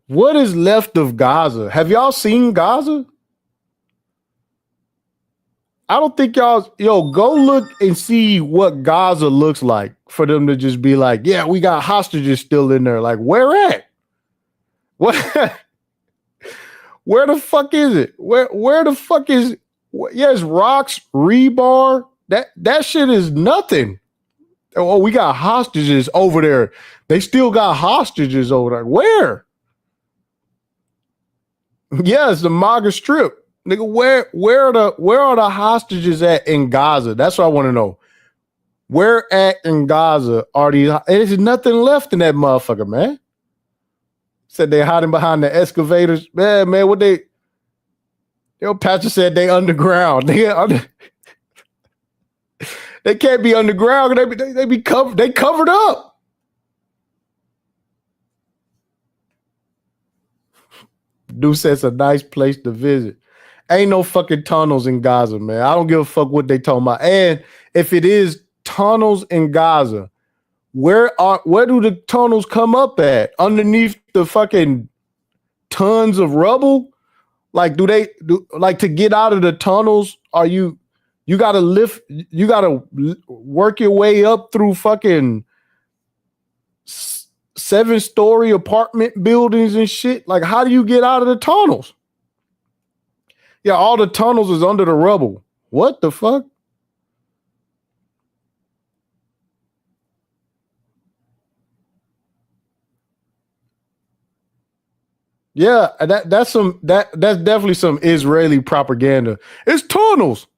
what is left of Gaza? Have y'all seen Gaza? I don't think y'all, go look and see what Gaza looks like for them to just be like, yeah, we got hostages still in there. Like, where at? What? Where the fuck is it? Where the fuck is? Yes, rocks, rebar. That shit is nothing. Oh, we got hostages over there. They still got hostages over there. Where? Yes, the MAGA Strip. Nigga, where are the hostages at in Gaza? That's what I want to know. Where at in Gaza are these? There's nothing left in that motherfucker, man. Said they hiding behind the excavators. Man, what they? Pastor said they underground. They can't be underground. They be covered. They covered up. Dude says it's a nice place to visit. Ain't no fucking tunnels in Gaza, man. I don't give a fuck what they talking about. And if it is tunnels in Gaza, where do the tunnels come up at? Underneath the fucking tons of rubble? Like, to get out of the tunnels? Are you gotta work your way up through fucking 7-story apartment buildings and shit? Like, how do you get out of the tunnels? Yeah, all the tunnels is under the rubble. What the fuck? Yeah, that's definitely some Israeli propaganda. It's tunnels.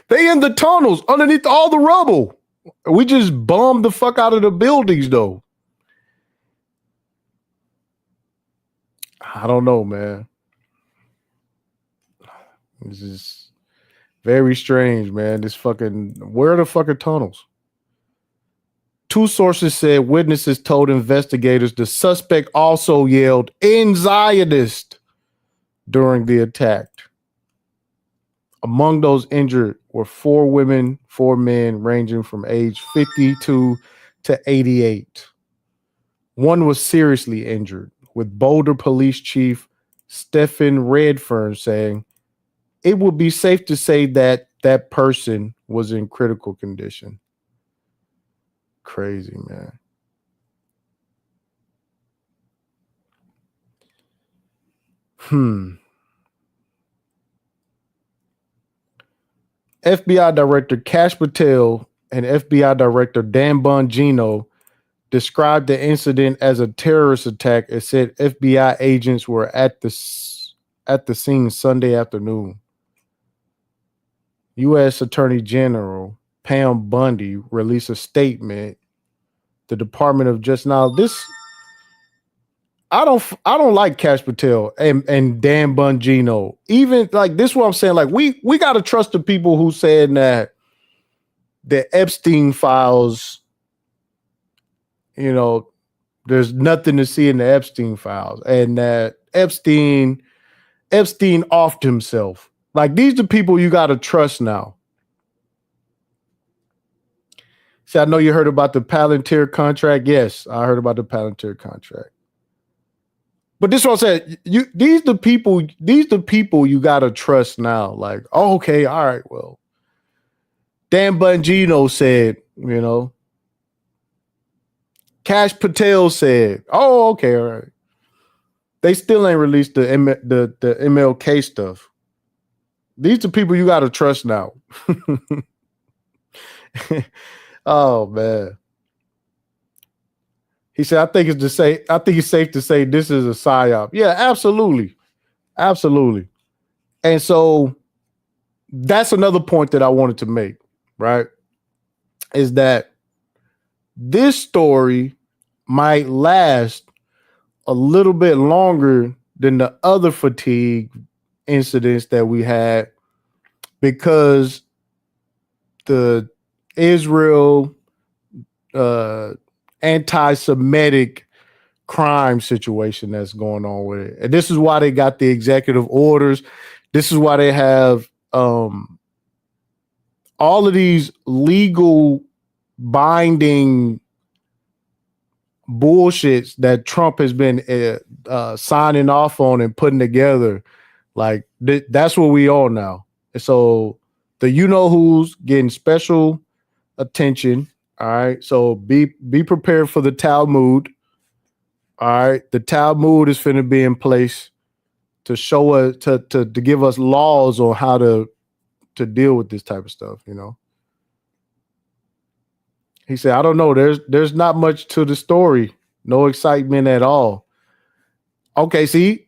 They in the tunnels underneath all the rubble. We just bombed the fuck out of the buildings, though. I don't know, man. This is very strange, man. Where are the fucking tunnels? Two sources said witnesses told investigators the suspect also yelled, "In Zionist," during the attack. Among those injured were 4 women, 4 men, ranging from age 52 to 88. One was seriously injured, with Boulder Police Chief Stephen Redfern saying, "It would be safe to say that that person was in critical condition." Crazy, man. FBI Director Kash Patel and FBI Director Dan Bongino described the incident as a terrorist attack and said FBI agents were at the scene Sunday afternoon. U.S. Attorney General Pam Bundy released a statement. The Department of Justice. Now, I don't like Kash Patel and Dan Bongino. Even like this, is what I'm saying. Like we gotta trust the people who said that the Epstein files. There's nothing to see in the Epstein files, and that Epstein offed himself. Like, these are people you gotta trust now. See, I know you heard about the Palantir contract. Yes, I heard about the Palantir contract. But this is what I said. These the people you gotta trust now. Like, oh, okay, all right, well, Dan Bongino said, you know. Cash Patel said, oh, okay, all right. They still ain't released the MLK stuff. These are people you got to trust now. Oh, man. He said, I think it's safe to say this is a psyop. Yeah, absolutely. Absolutely. And so that's another point that I wanted to make, right? Is that this story might last a little bit longer than the other fatigue incidents that we had, because the Israel anti-Semitic crime situation that's going on with it. And this is why they got the executive orders. This is why they have all of these legal binding bullshits that Trump has been signing off on and putting together. Like that's what we are now. And so the you-know-who's getting special attention. All right. So be prepared for the Talmud. All right. The Talmud is finna be in place to show us, to give us laws on how to deal with this type of stuff, you know. He said, I don't know. There's not much to the story. No excitement at all. Okay, think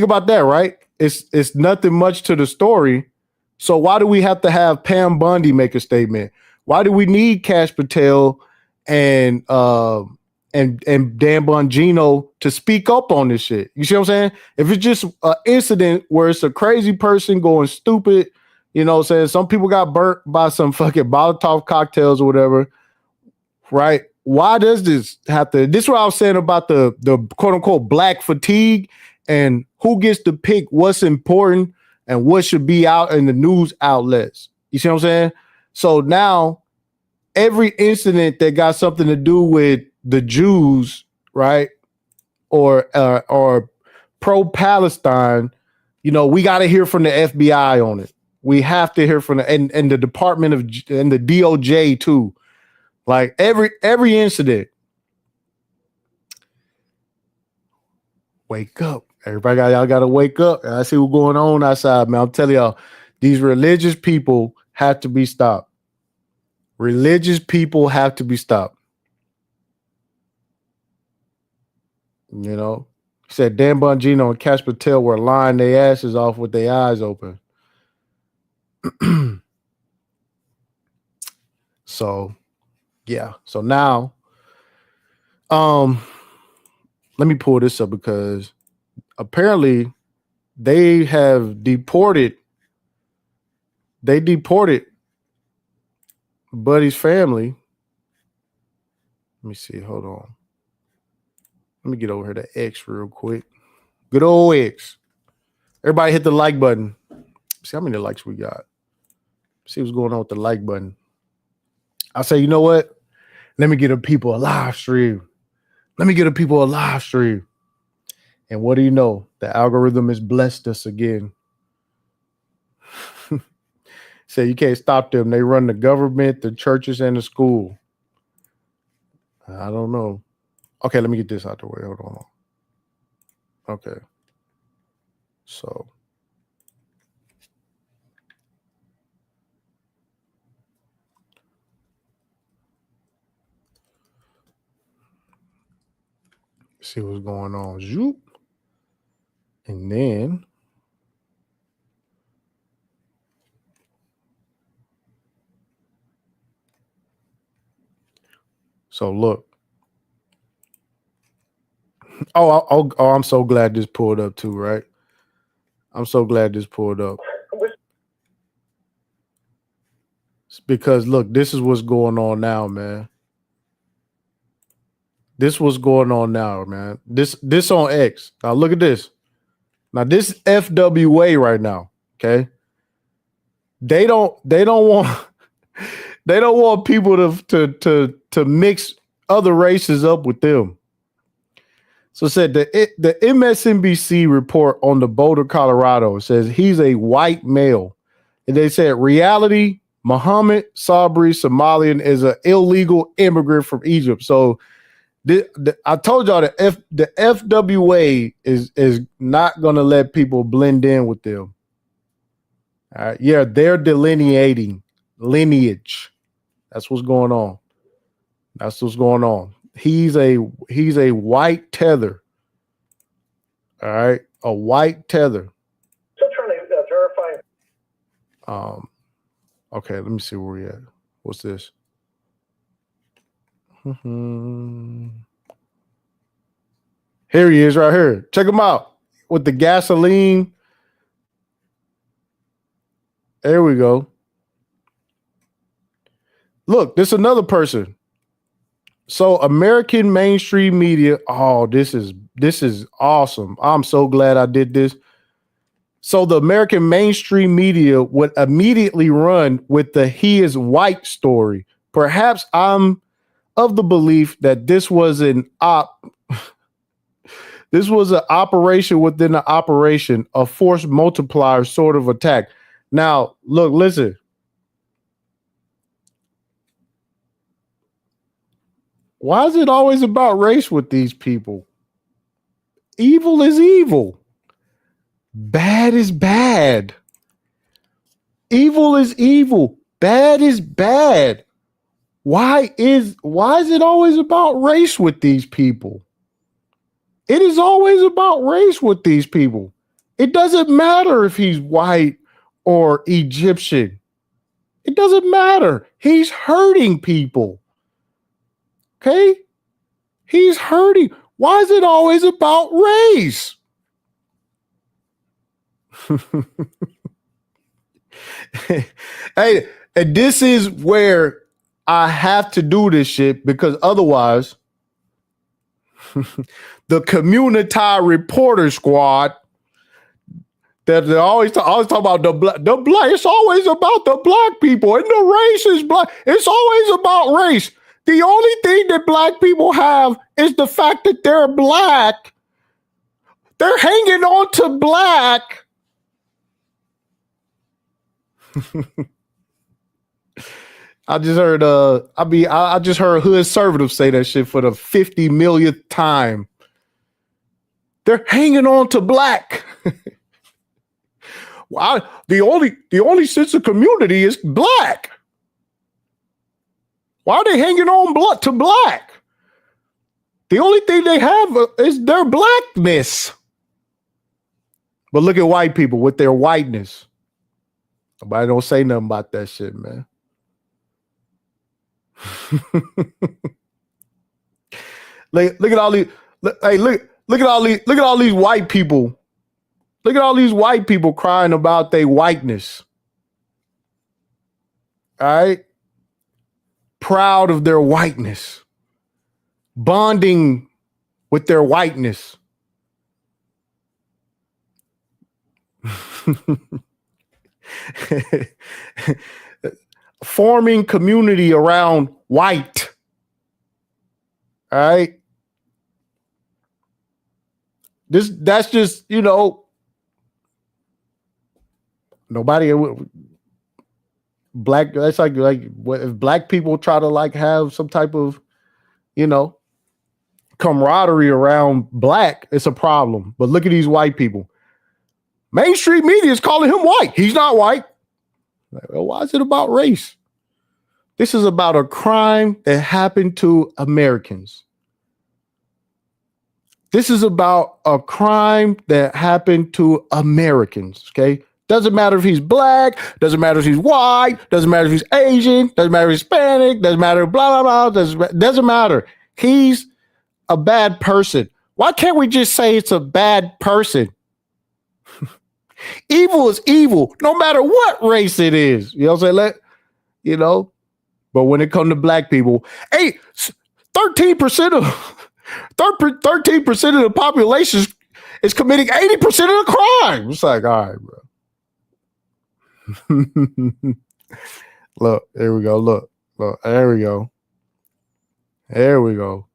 about that, right? It's nothing much to the story. So why do we have to have Pam Bundy make a statement? Why do we need Cash Patel and Dan Bongino to speak up on this shit? You see what I'm saying? If it's just an incident where it's a crazy person going stupid, you know what I'm saying? Some people got burnt by some fucking Molotov cocktails or whatever, right? Why does this have to? This is what I was saying about the quote unquote black fatigue and who gets to pick what's important and what should be out in the news outlets. You see what I'm saying? So now every incident that got something to do with the Jews, right, or pro-Palestine, you know, we got to hear from the FBI on it. We have to hear from and the Department of and the DOJ too. Like every incident. Wake up. Everybody y'all gotta wake up. I see what's going on outside, man. I'm telling y'all, these religious people have to be stopped. Religious people have to be stopped. You know, he said Dan Bongino and Cash Patel were lying their asses off with their eyes open. So, yeah. So now, let me pull this up because apparently they have deported. They deported Buddy's family. Let me see. Hold on. Let me get over here to X real quick. Good old X. Everybody hit the like button. See how many likes we got. See what's going on with the like button. I say, you know what? Let me get the people a live stream. Let me get the people a live stream. And what do you know? The algorithm has blessed us again. Say you can't stop them. They run the government, the churches, and the school. I don't know. Okay, let me get this out the way. Hold on. Okay. So. See what's going on. Zoop. And then. So look. Oh, I'm so glad this pulled up too, right? I'm so glad this pulled up. Because look, this is what's going on now, man. This what's going on now, man. This on X. Now look at this. Now this FWA right now, okay? They don't want they don't want people to mix other races up with them. So it said the MSNBC report on the Boulder, Colorado says he's a white male. And they said reality Mohammed Sabri Somalian is an illegal immigrant from Egypt. So I told y'all the FWA is not going to let people blend in with them. All right. Yeah, they're delineating lineage. That's what's going on. That's what's going on. He's a white tether. All right, a white tether. Still trying to verify. Okay, let me see where we at. What's this? Here he is, right here. Check him out with the gasoline. There we go. Look, this is another person. So American mainstream media. Oh, this is awesome. I'm so glad I did this. So the American mainstream media would immediately run with the "he is white" story. Perhaps I'm of the belief that this was an operation within an operation, a force multiplier sort of attack. Now, look, listen. Why is it always about race with these people? Evil is evil. Bad is bad. Evil is evil. Bad is bad. Why is it always about race with these people? It is always about race with these people. It doesn't matter if he's white or Egyptian. It doesn't matter. He's hurting people. Okay? He's hurting. Why is it always about race? Hey, and this is where I have to do this shit, because otherwise the community reporter squad that they always talk about the black. It's always about the black people and the race is black. It's always about race. The only thing that black people have is the fact that they're black. They're hanging on to black. I just heard I just heard Hood Servative say that shit for the 50 millionth time. They're hanging on to black. Well, the only sense of community is black. Why are they hanging on to black? The only thing they have is their blackness. But look at white people with their whiteness. Nobody don't say nothing about that shit, man. Look at all these. Look at all these white people. Look at all these white people crying about their whiteness. All right. Proud of their whiteness, bonding with their whiteness. Forming community around white. All right. That's just, nobody black. That's like what if black people try to have some type of, camaraderie around black, it's a problem. But look at these white people. Mainstream media is calling him white. He's not white. Well, why is it about race? This is about a crime that happened to Americans. This is about a crime that happened to Americans, okay? Doesn't matter if he's black, doesn't matter if he's white, doesn't matter if he's Asian, doesn't matter if he's Hispanic, doesn't matter blah, blah, blah, doesn't matter. He's a bad person. Why can't we just say it's a bad person? Evil is evil, no matter what race it is. You know what I'm saying? But when it comes to black people, 13% of the population is committing 80% of the crime. It's like, all right, bro. Look, there we go. Look, there we go. There we go.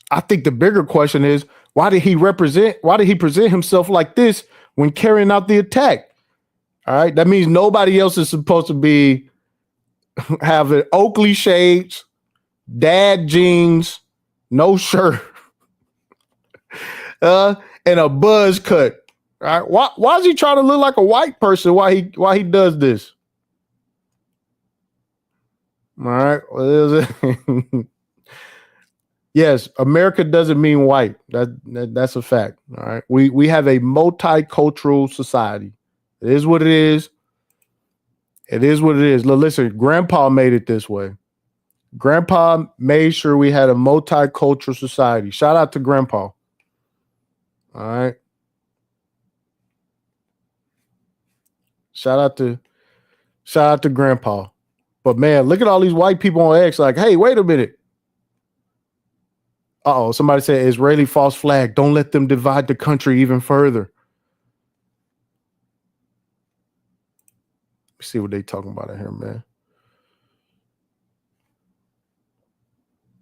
I think the bigger question is, why did he present himself like this when carrying out the attack? All right. That means nobody else is supposed to be having Oakley shades, dad jeans, no shirt, and a buzz cut. All right. Why is he trying to look like a white person while he does this? All right. Yes, America doesn't mean white. That's a fact. All right. We have a multicultural society. It is what it is. It is what it is. Look, listen, Grandpa made it this way. Grandpa made sure we had a multicultural society. Shout out to Grandpa. All right. Shout out to Grandpa. But man, look at all these white people on X like, hey, wait a minute. Uh-oh, somebody said Israeli false flag. Don't let them divide the country even further. Let's see what they talking about in here, man.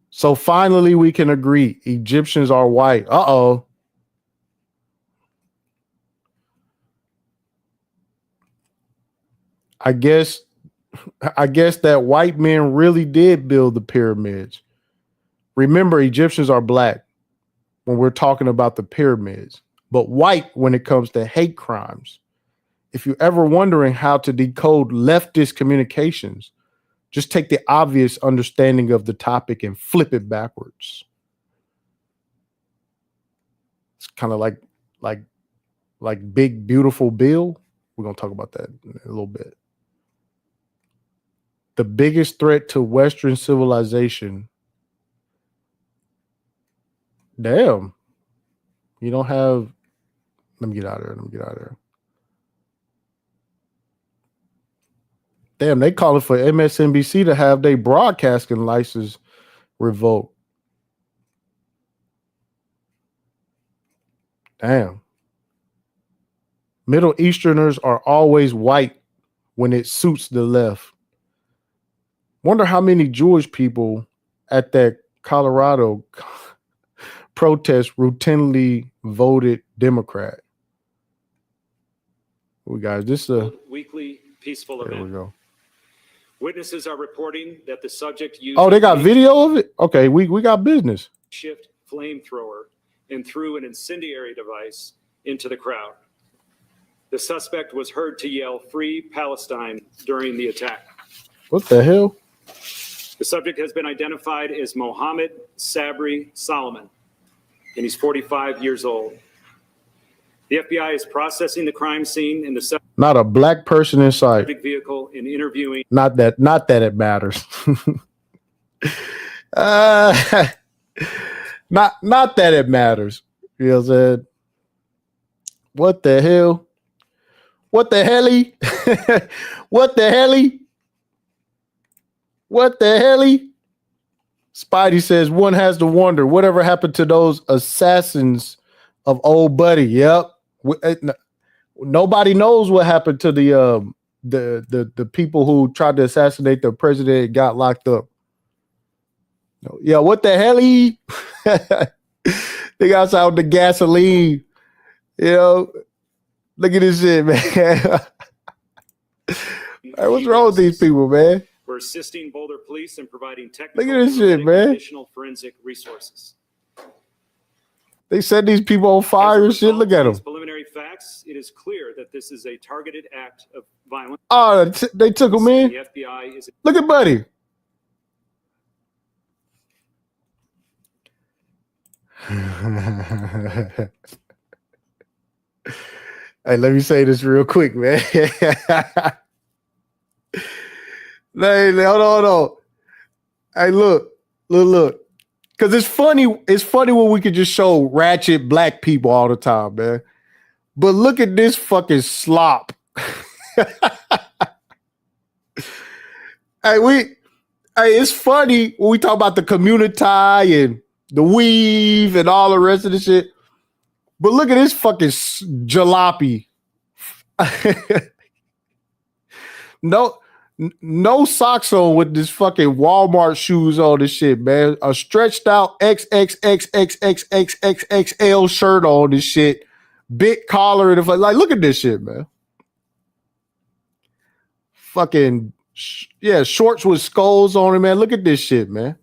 So finally we can agree. Egyptians are white. Uh-oh. I guess that white men really did build the pyramids. Remember, Egyptians are black when we're talking about the pyramids, but white when it comes to hate crimes. If you're ever wondering how to decode leftist communications, just take the obvious understanding of the topic and flip it backwards. It's kind of like Big Beautiful Bill. We're going to talk about that in a little bit. The biggest threat to Western civilization. Damn. You don't have. Let me get out of there. Damn, they calling for MSNBC to have their broadcasting license revoked. Damn. Middle Easterners are always white when it suits the left. Wonder how many Jewish people at that Colorado protest routinely voted Democrat. We got this weekly peaceful there event. we go. Witnesses are reporting that the subject used Oh, they got video of it? Okay, we got business. shift flamethrower and threw an incendiary device into the crowd. The suspect was heard to yell "Free Palestine" during the attack. What the hell? The subject has been identified as Mohammed Sabri Solomon, and he's 45 years old. The FBI is processing the crime scene in the Not a black person in sight. subject vehicle and interviewing. Not that it matters. Not that it matters. You know what I'm saying? What the hell? What the helly? What the helly? What the helly? Spidey says one has to wonder whatever happened to those assassins of old buddy. Yep. Nobody knows what happened to the people who tried to assassinate the president and got locked up. Yeah, what the hell? They got out the gasoline. You know, look at this shit, man. Hey, what's wrong with these people, man? We're assisting Boulder Police in providing technical Look at this shit, and man. additional forensic resources. They set these people on fire and shit. Look at them. Preliminary facts, it is clear that this is a targeted act of violence. Oh, they took him in. The FBI is. Look at Buddy. Hey, let me say this real quick, man. Hold on. Hey, look. Because it's funny when we could just show ratchet black people all the time, man. But look at this fucking slop. Hey, it's funny when we talk about the community and the weave and all the rest of the shit. But look at this fucking jalopy. No socks on with this fucking Walmart shoes on this shit, man. A stretched out XXXXXXXXL shirt on this shit. Big collar and like, look at this shit, man. fucking shorts with skulls on it, man. Look at this shit, man.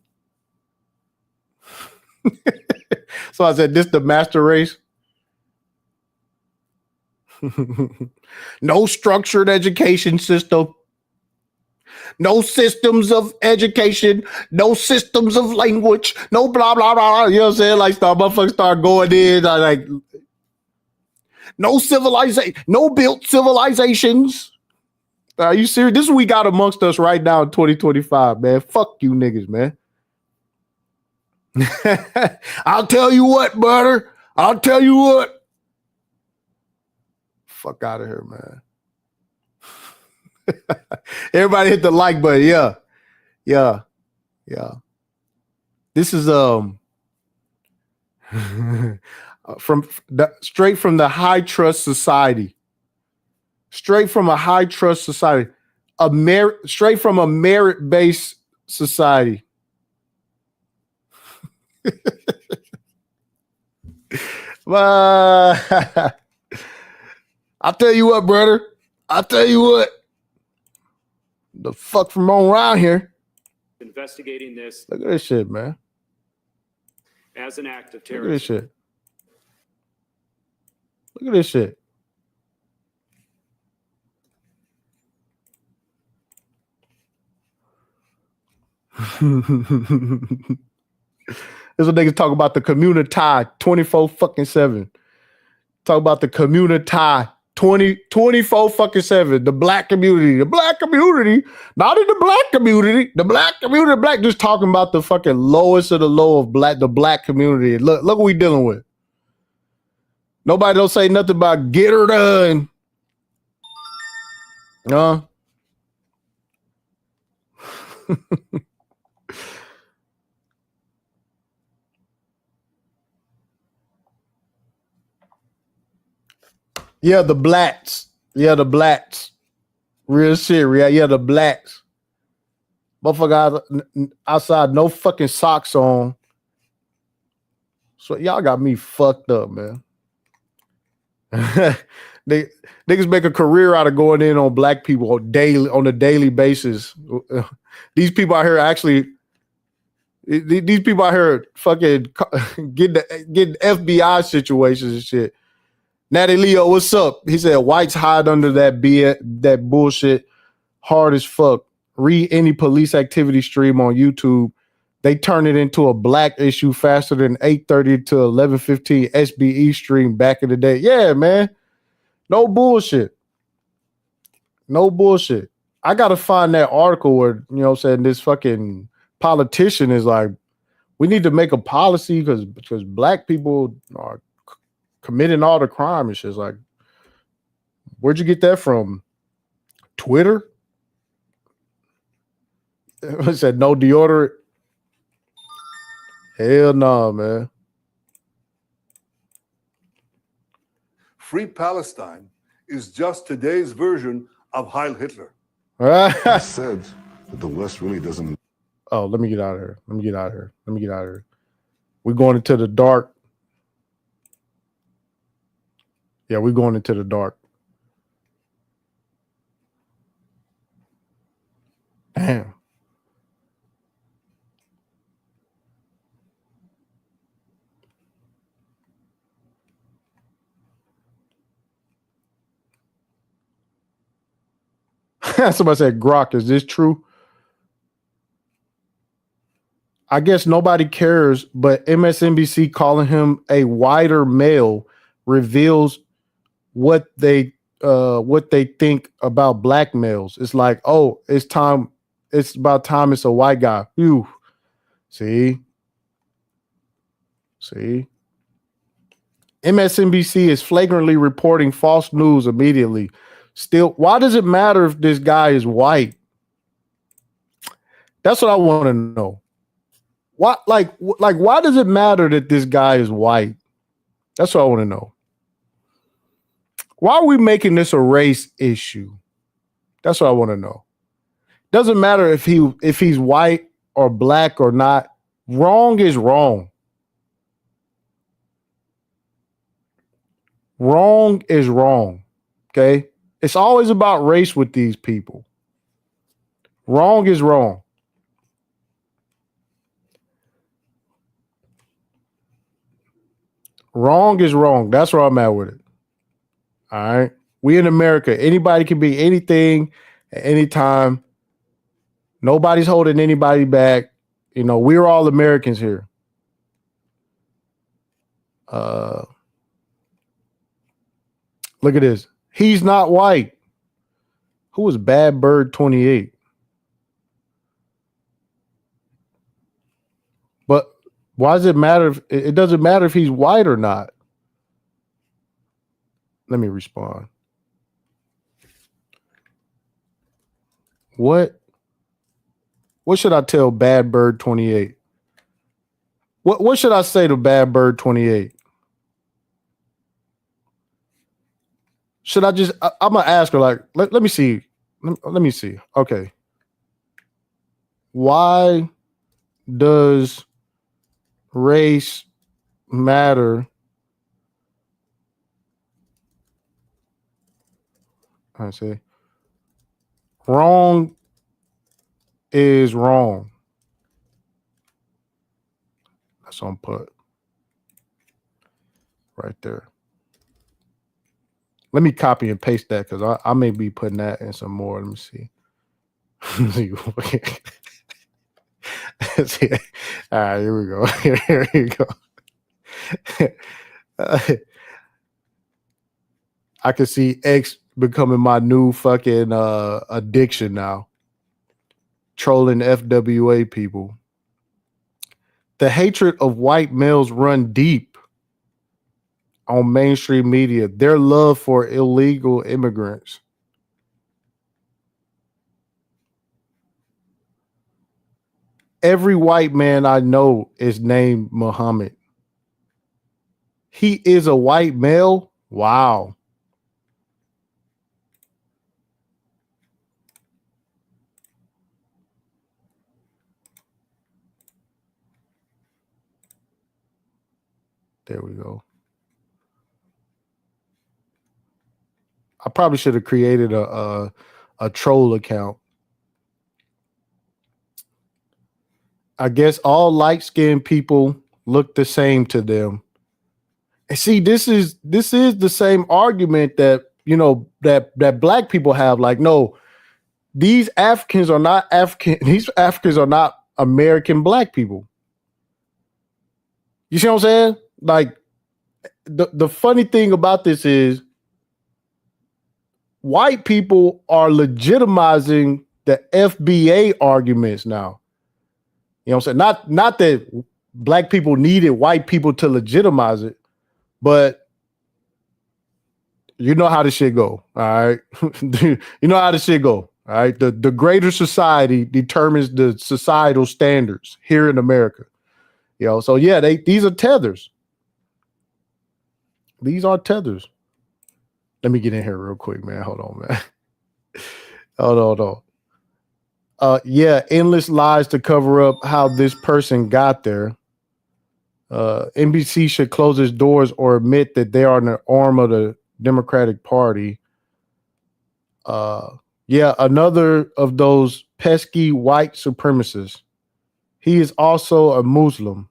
So I said, this the master race. No structured education system. No systems of education. No systems of language. No blah, blah, blah. You know what I'm saying? Like, motherfuckers start going in. Like, no civilization. No built civilizations. Are you serious? This is what we got amongst us right now in 2025, man. Fuck you niggas, man. I'll tell you what, brother. I'll tell you what. Fuck out of here, man. Everybody hit the like button. Yeah. This is straight from the high trust society. Straight from a high trust society. Straight from a merit-based society. I'll tell you what, brother. I'll tell you what. The fuck from on around here. Investigating this. Look at this shit, man. As an act of Look terrorism. at this shit. Look at this shit. This is what niggas talk about the community 24/7. Talk about the community 24/7. The black community. Not in the black community. The black community, black, just talking about the fucking lowest of the low of the black community. Look what we dealing with. Nobody don't say nothing about get her done. Yeah, the blacks. Real shit. Yeah, the blacks. Motherfucker outside, no fucking socks on. So y'all got me fucked up, man. Niggas make a career out of going in on black people on a daily basis. These people out here fucking getting FBI situations and shit. Natty Leo, what's up? He said whites hide under that bullshit hard as fuck. Read any police activity stream on YouTube. They turn it into a black issue faster than 8:30 to 11:15 SBE stream back in the day. Yeah, man. No bullshit. I gotta find that article where, you know what I'm saying, this fucking politician is like, we need to make a policy because black people are committing all the crime and shit. It's like, where'd you get that from? Twitter? I said no deodorant. Hell no, man. Free Palestine is just today's version of Heil Hitler. I said that the West really doesn't. Oh, let me get out of here. We're going into the dark. Yeah, we're going into the dark. Damn. Somebody said, Grok, is this true? I guess nobody cares, but MSNBC calling him a whiter male reveals what they think about black males. It's like, oh, it's about time it's a white guy. Phew. See? MSNBC is flagrantly reporting false news immediately. Still, why does it matter if this guy is white? That's what I want to know. Why does it matter that this guy is white? That's what I want to know. Why are we making this a race issue? That's what I want to know. Doesn't matter if he's white or black or not. Wrong is wrong. Wrong is wrong. Okay? It's always about race with these people. Wrong is wrong. Wrong is wrong. That's where I'm at with it. All right. We in America. Anybody can be anything at any time. Nobody's holding anybody back. You know, we're all Americans here. Look at this. He's not white. Who is Bad Bird 28? But why does it matter if it doesn't matter if he's white or not? Let me respond. What should I tell Bad Bird 28? What should I say to Bad Bird 28? Should I just I'm gonna ask her like let me see. Let me see. Okay. Why does race matter? I say wrong is wrong. That's on put right there. Let me copy and paste that because I may be putting that in some more. Let me see. See. All right, here we go. Here we go. I can see X becoming my new fucking addiction now. Trolling FWA people. The hatred of white males run deep on mainstream media. Their love for illegal immigrants. Every white man I know is named Muhammad. He is a white male? Wow. There we go. I probably should have created a troll account. I guess all light-skinned people look the same to them. And see, this is the same argument that, you know, that black people have. Like, no, these Africans are not African. These Africans are not American black people. You see what I'm saying? Like, the funny thing about this is white people are legitimizing the FBA arguments now. You know what I'm saying? Not that black people needed white people to legitimize it, but you know how this shit go. All right. You know how this shit go. All right. The greater society determines the societal standards here in America. You know, so yeah, these are tethers. These are tethers. Let me get in here real quick, man. Hold on, man. Hold on. Yeah, endless lies to cover up how this person got there. NBC should close its doors or admit that they are an arm of the Democratic Party. Yeah, another of those pesky white supremacists. He is also a Muslim.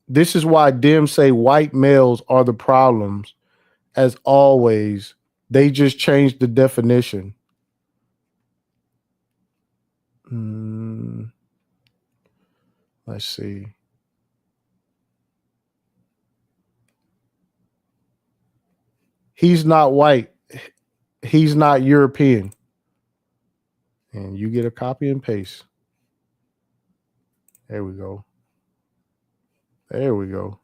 This is why Dems say white males are the problems. As always, they just changed the definition. Let's see. He's not white. He's not European. And you get a copy and paste. There we go. There we go.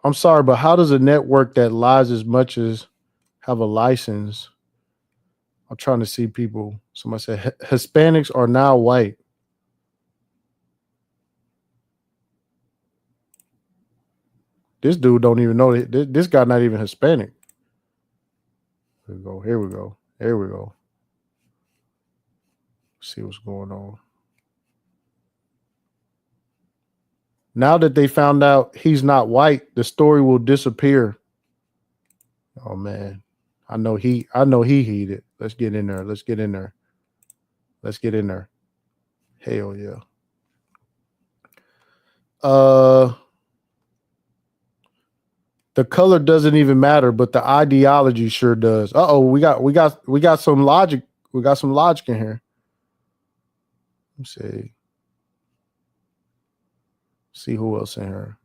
I'm sorry, but how does a network that lies as much as have a license? I'm trying to see people. Somebody said Hispanics are now white. This dude don't even know that this guy not even Hispanic. Here we go. Here we go. Here we go. Let's see what's going on. Now that they found out he's not white, the story will disappear. Oh man. I know he heated. Let's get in there. Let's get in there. Let's get in there. Hell yeah. The color doesn't even matter, but the ideology sure does. We got some logic. We got some logic in here. Let's see who else in here.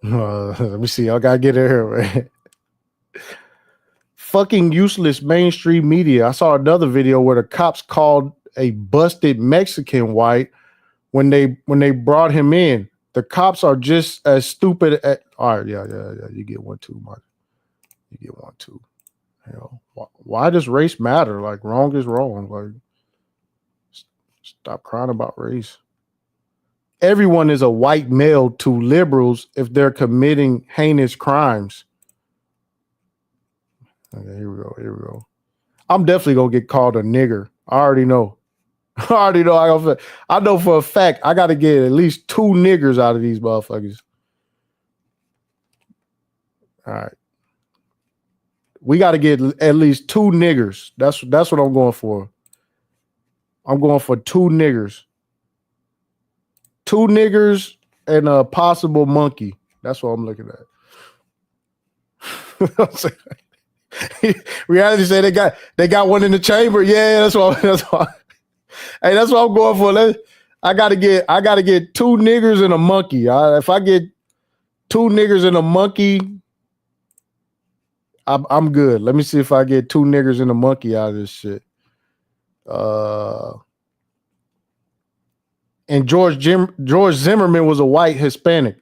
Let me see. I gotta get in here, man. Fucking useless mainstream media. I saw another video where the cops called a busted Mexican white when they brought him in. The cops are just as stupid. All right, yeah. You get one too, Mark. You get one too. Hell, why does race matter? Like, wrong is wrong. Like, stop crying about race. Everyone is a white male to liberals if they're committing heinous crimes. Okay, here we go. I'm definitely gonna get called a nigger. I already know. I know for a fact I got to get at least 2 niggers out of these motherfuckers. All right. We got to get at least 2 niggers. That's what I'm going for. I'm going for 2 niggers. 2 niggers and a possible monkey. That's what I'm looking at. Reality say they got one in the chamber. Yeah, that's what. Hey, that's what I'm going for. I gotta get 2 niggers and a monkey. If I get 2 niggers and a monkey, I'm good. Let me see if I get 2 niggers and a monkey out of this shit. And George Zimmerman was a white Hispanic.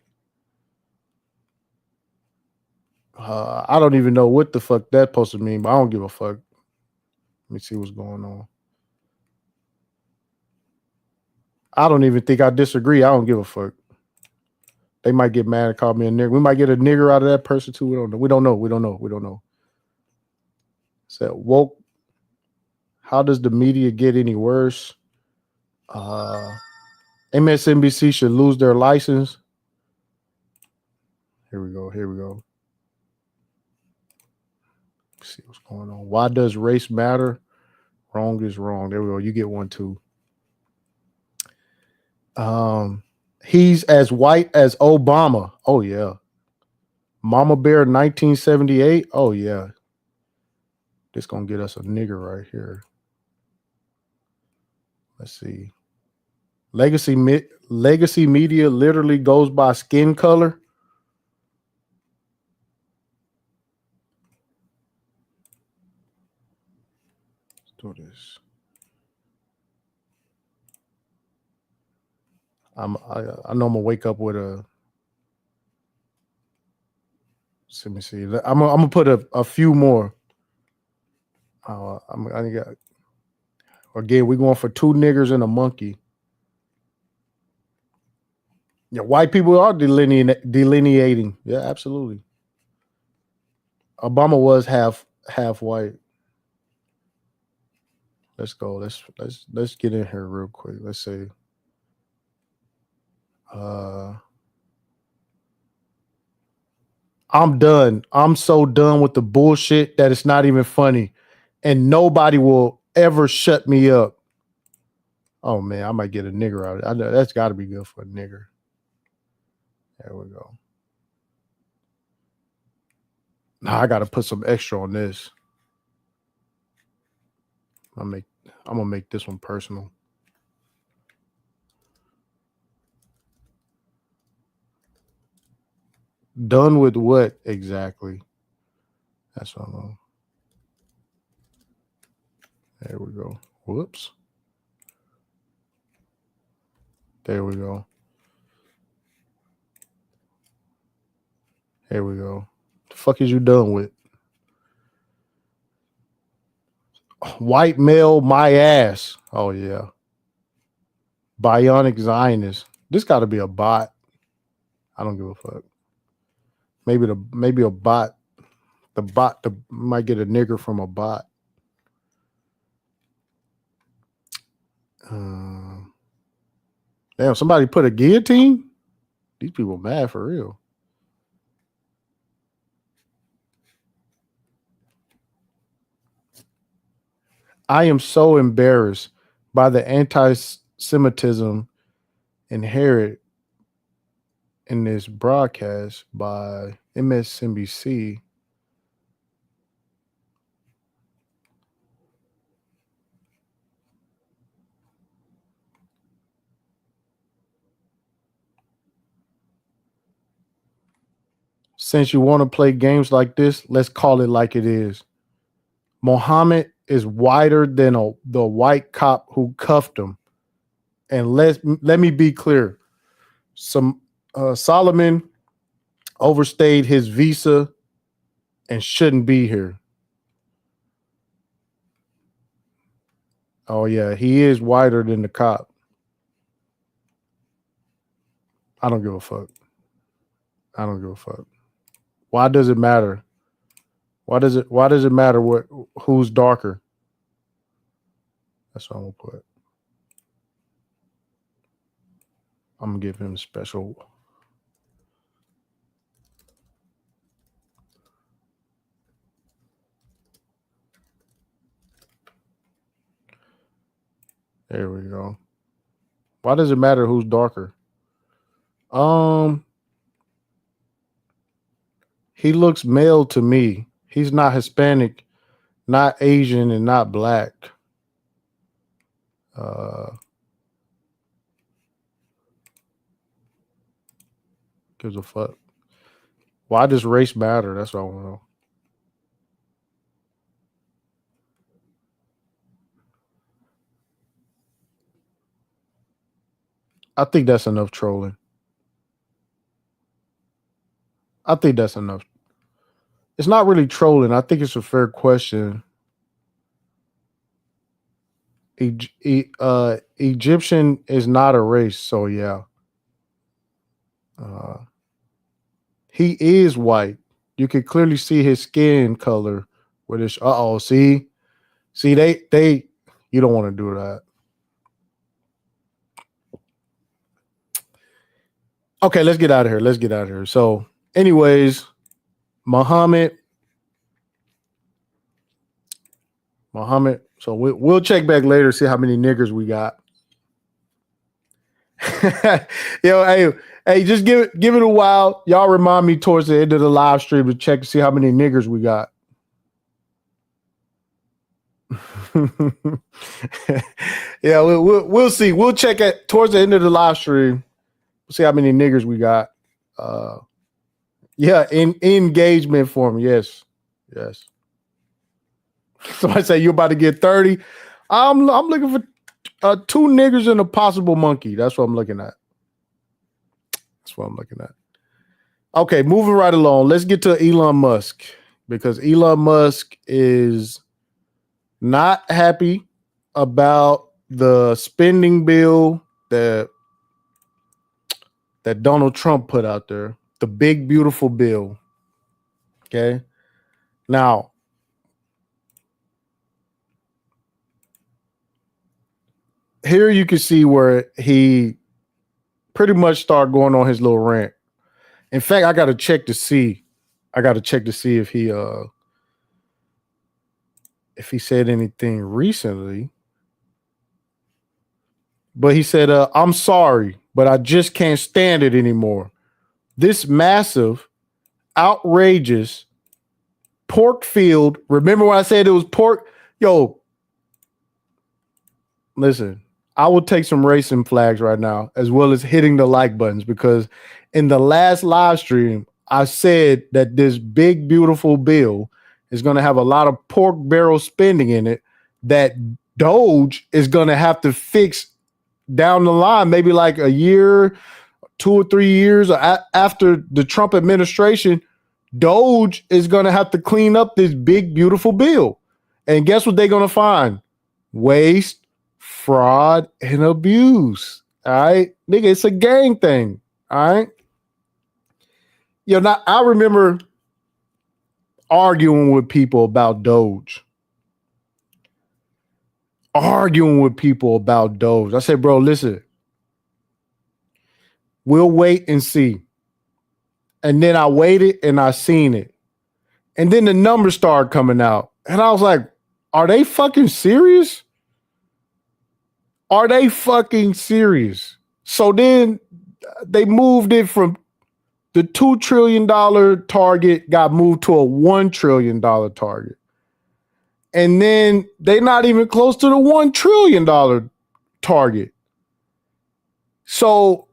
I don't even know what the fuck that's supposed to mean, but I don't give a fuck. Let me see what's going on. I don't even think I disagree. I don't give a fuck. They might get mad and call me a nigger. We might get a nigger out of that person too. We don't know. So woke. How does the media get any worse? MSNBC should lose their license. Here we go. Let's see what's going on. Why does race matter? Wrong is wrong. There we go. You get one too. He's as white as Obama. Oh yeah. Mama Bear 1978. Oh yeah. This gonna get us a nigger right here. Let's see. Legacy media literally goes by skin color. Let's do this. I know I'm gonna wake up with a. Let me see. I'm gonna put a few more. Again, we're going for 2 niggers and a monkey. Yeah, white people are delineating. Yeah, absolutely. Obama was half white. Let's go. Let's get in here real quick. Let's see. I'm done. I'm so done with the bullshit that it's not even funny. And nobody will ever shut me up. Oh man, I might get a nigger out of it. I know that's gotta be good for a nigger. There we go. Now I gotta put some extra on this. I'm gonna make this one personal. Done with what exactly? That's what I'm on. There we go. Whoops. There we go. There we go. The fuck is you done with? White male, my ass. Oh yeah. Bionic Zionist. This got to be a bot. I don't give a fuck. Maybe a bot The bot might get a nigger from a bot. Damn, somebody put a guillotine? These people mad for real. I am so embarrassed by the anti-Semitism inherent in this broadcast by MSNBC. Since you want to play games like this, let's call it like it is. Muhammad is whiter than the white cop who cuffed him. And let me be clear. Solomon overstayed his visa and shouldn't be here. Oh, yeah, he is whiter than the cop. I don't give a fuck. I don't give a fuck. Why does it matter? Why does it matter who's darker? That's what I'm gonna put. I'm gonna give him special. There we go. Why does it matter who's darker? He looks male to me. He's not Hispanic, not Asian, and not black. Gives a fuck. Why does race matter? That's what I want to know. I think that's enough trolling. I think that's enough. It's not really trolling. I think it's a fair question. Egyptian is not a race, so yeah. He is white. You can clearly see his skin color with his. See, they. You don't want to do that. Okay, let's get out of here. So, anyways, Muhammad. So we'll check back later, see how many niggers we got. Yo, hey, just give it a while. Y'all remind me towards the end of the live stream to check to see how many niggers we got. Yeah, we'll see. We'll check it towards the end of the live stream. We'll see how many niggers we got. Yeah, in engagement form. Yes. Somebody say you're about to get 30. I'm looking for 2 niggers and a possible monkey. That's what I'm looking at. Okay, moving right along. Let's get to Elon Musk, because Elon Musk is not happy about the spending bill that Donald Trump put out there, the big, beautiful bill. Okay. Now, here you can see where he pretty much started going on his little rant. In fact, I got to check to see if he said anything recently. But he said, I'm sorry, but I just can't stand it anymore. This massive, outrageous pork field. Remember when I said it was pork? Yo, listen, I will take some racing flags right now, as well as hitting the like buttons, because in the last live stream, I said that this big, beautiful bill is going to have a lot of pork barrel spending in it that Doge is going to have to fix down the line, maybe like a year, 2 or 3 years after the Trump administration. Doge is going to have to clean up this big, beautiful bill. And guess what they're going to find? Waste, fraud, and abuse. All right, nigga, it's a gang thing. All right. Now I remember arguing with people about Doge. Arguing with people about Doge. I said, bro, listen, we'll wait and see. And then I waited and I seen it. And then the numbers started coming out. And I was like, are they fucking serious? Are they fucking serious? So then they moved it from the $2 trillion target got moved to a $1 trillion target. And then they're not even close to the $1 trillion target. So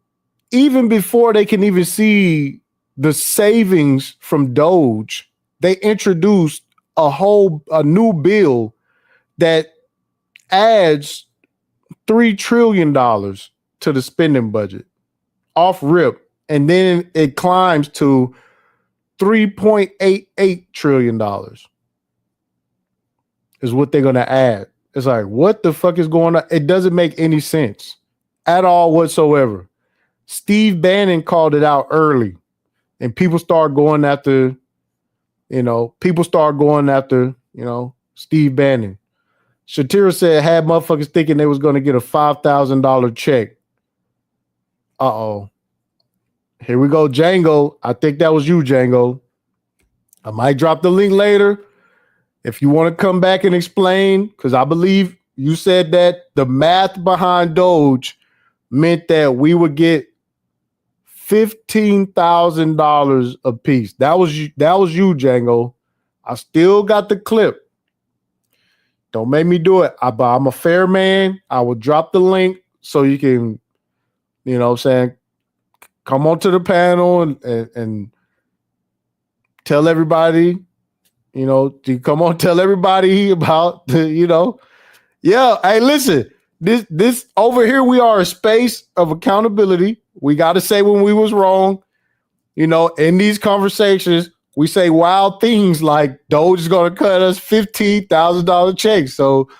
even before they can even see the savings from Doge, they introduced a new bill that adds $3 trillion to the spending budget off rip. And then it climbs to $3.88 trillion is what they're going to add. It's like, what the fuck is going on? It doesn't make any sense at all whatsoever. Steve Bannon called it out early, and people start going after, Steve Bannon. Shatira said, had motherfuckers thinking they was going to get a $5,000 check. Uh-oh. Here we go, Django. I think that was you, Django. I might drop the link later. If you want to come back and explain, because I believe you said that the math behind Doge meant that we would get $15,000 a piece. That was you, Django. I still got the clip. Don't make me do it. I'm a fair man. I will drop the link so you can, come onto the panel and tell everybody, to come on, tell everybody about the, yeah. Hey, listen, this over here, we are a space of accountability. We got to say when we was wrong. In these conversations, we say wild things like Doge is going to cut us $15,000 checks. So,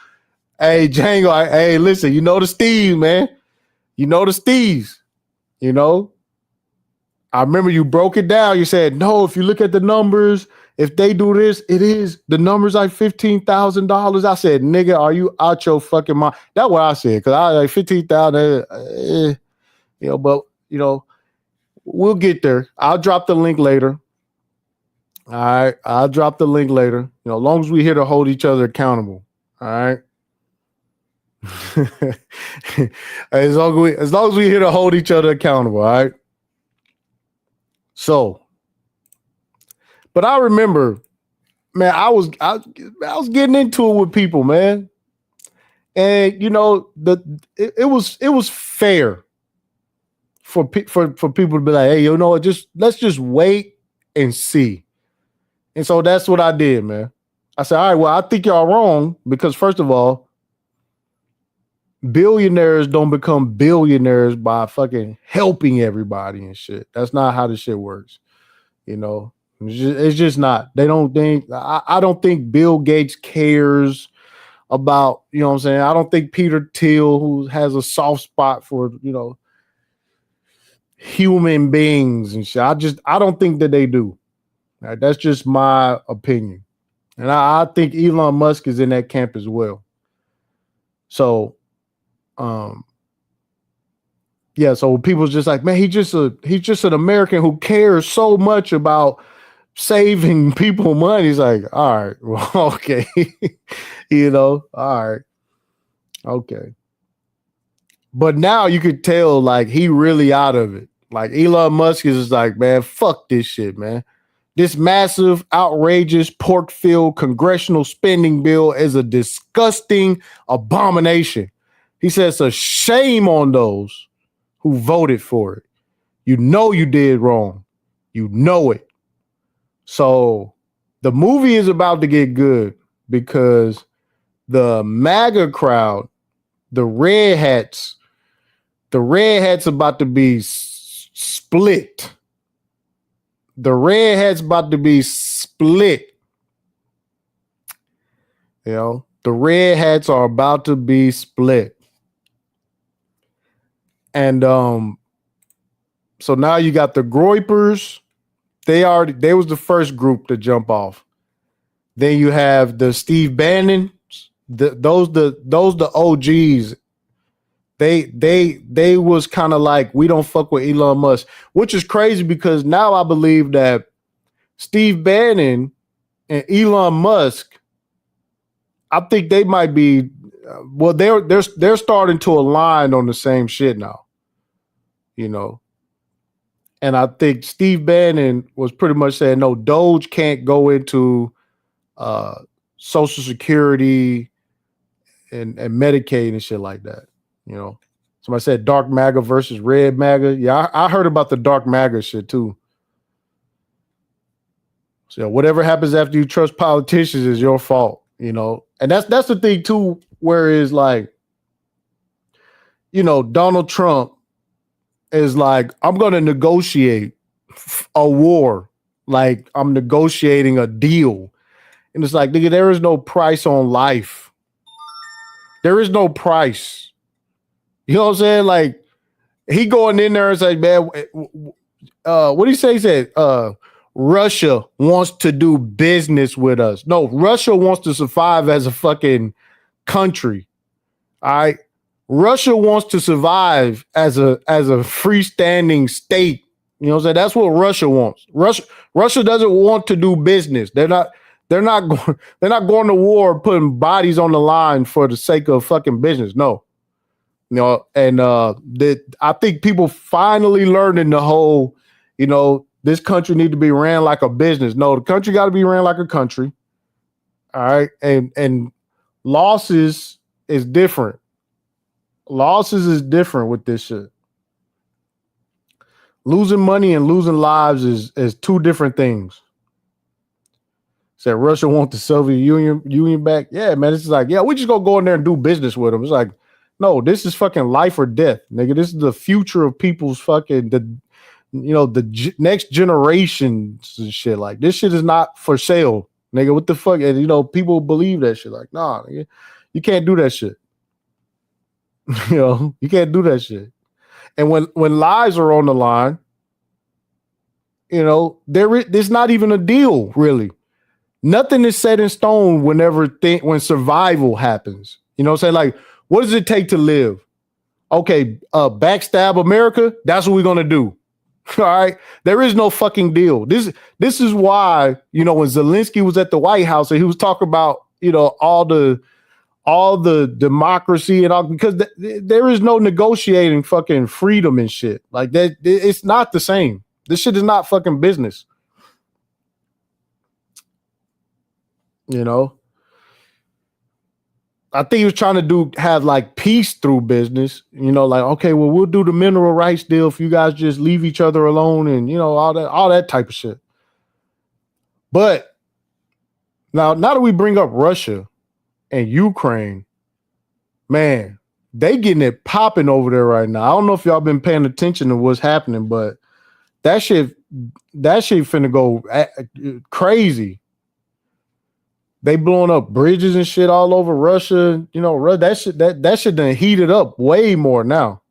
hey, Django, hey, listen, the Steve, man. The Steves, I remember you broke it down. You said, no, if you look at the numbers, if they do this, the numbers like $15,000. I said, nigga, are you out your fucking mind? That's what I said. Cause I like 15,000, but we'll get there. I'll drop the link later. All right. I'll drop the link later. As long as we here to hold each other accountable. All right. as long as we're here to hold each other accountable. All right. So, but I remember, man, I was getting into it with people, man, and it was fair for people to be like, hey, let's just wait and see, and so that's what I did, man. I said, all right, well, I think y'all wrong because first of all, billionaires don't become billionaires by fucking helping everybody and shit. That's not how this shit works. It's just not. They don't think. I don't think Bill Gates cares about. You know what I'm saying? I don't think Peter Thiel, who has a soft spot for human beings and shit. I don't think that they do. Right? That's just my opinion, and I think Elon Musk is in that camp as well. So, yeah. So people's just like, man, he's just an American who cares so much about saving people money. He's like, all right, well, okay, all right, okay. But now you could tell, like, he really out of it. Like Elon Musk is just like, man, fuck this shit, man. This massive, outrageous, pork-filled congressional spending bill is a disgusting abomination. He says it's a shame on those who voted for it. You did wrong. You know it. So the movie is about to get good because the MAGA crowd, the red hats about to be split. The red hats about to be split. The red hats are about to be split. And so now you got the Groypers. They was the first group to jump off. Then you have the Steve Bannon. Those the OGs. They was kind of like, we don't fuck with Elon Musk, which is crazy because now I believe that Steve Bannon and Elon Musk, I think they might be, well, they're starting to align on the same shit now, you know. And I think Steve Bannon was pretty much saying, no, Doge can't go into Social Security and Medicaid and shit like that, you know. Somebody said dark MAGA versus red MAGA. Yeah, I heard about the dark MAGA shit too. So whatever happens after you trust politicians is your fault, you know. And that's the thing too, where it's like, you know, Donald Trump is like, I'm going to negotiate a war. Like I'm negotiating a deal. And it's like, nigga, there is no price on life. There is no price. You know what I'm saying? Like he going in there and say, man, what did he say? He said, Russia wants to do business with us. No, Russia wants to survive as a fucking country. All right. Russia wants to survive as a freestanding state. You know what I'm saying? That's what Russia wants. Russia doesn't want to do business. They're not going to war putting bodies on the line for the sake of fucking business. No. You know, and I think people finally learning the whole, you know, this country need to be ran like a business. No, the country got to be ran like a country. All right. And losses is different. Losses is different with this shit. Losing money and losing lives is two different things. Said Russia wants the Soviet Union back. Yeah, man. It's like, yeah, we just gonna go in there and do business with them. It's like, no, this is fucking life or death, nigga. This is the future of people's fucking next generations and shit. Like this shit is not for sale, nigga. What the fuck? And you know, people believe that shit. Like, nah, nigga, you can't do that shit. You know, you can't do that shit. And when lives are on the line, you know, there's not even a deal, really. Nothing is set in stone when survival happens. You know what I'm saying? Like, what does it take to live? Okay, backstab America, that's what we're gonna do. All right. There is no fucking deal. This is why, you know, when Zelensky was at the White House and he was talking about, you know, all the democracy and all, because there is no negotiating fucking freedom and shit like that. It's not the same. This shit is not fucking business. You know, I think he was trying to have like peace through business, you know, like, okay, well, we'll do the mineral rights deal if you guys just leave each other alone and, you know, all that type of shit. But now that we bring up Russia and Ukraine, man, they getting it popping over there right now. I don't know if y'all been paying attention to what's happening, but that shit finna go crazy. They blowing up bridges and shit all over Russia. You know, that shit done heated up way more now.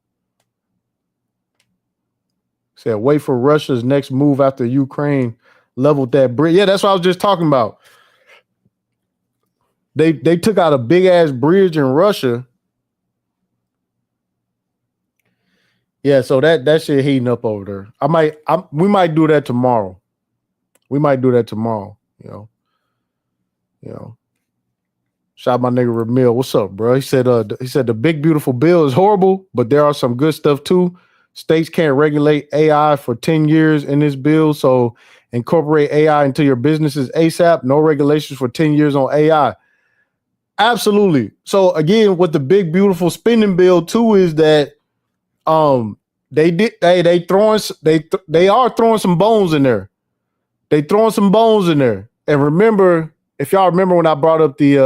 Said wait for Russia's next move after Ukraine leveled that bridge. Yeah, that's what I was just talking about. They took out a big ass bridge in Russia. Yeah, so that shit heating up over there. We might do that tomorrow. You know. Shout out my nigga Ramil. What's up, bro? He said the big beautiful bill is horrible, but there are some good stuff too. States can't regulate AI for 10 years in this bill, so incorporate AI into your businesses ASAP. No regulations for 10 years on AI. Absolutely. So again, what the big beautiful spending bill too is that they are throwing some bones in there. They throwing some bones in there. And remember, if y'all remember when I brought up the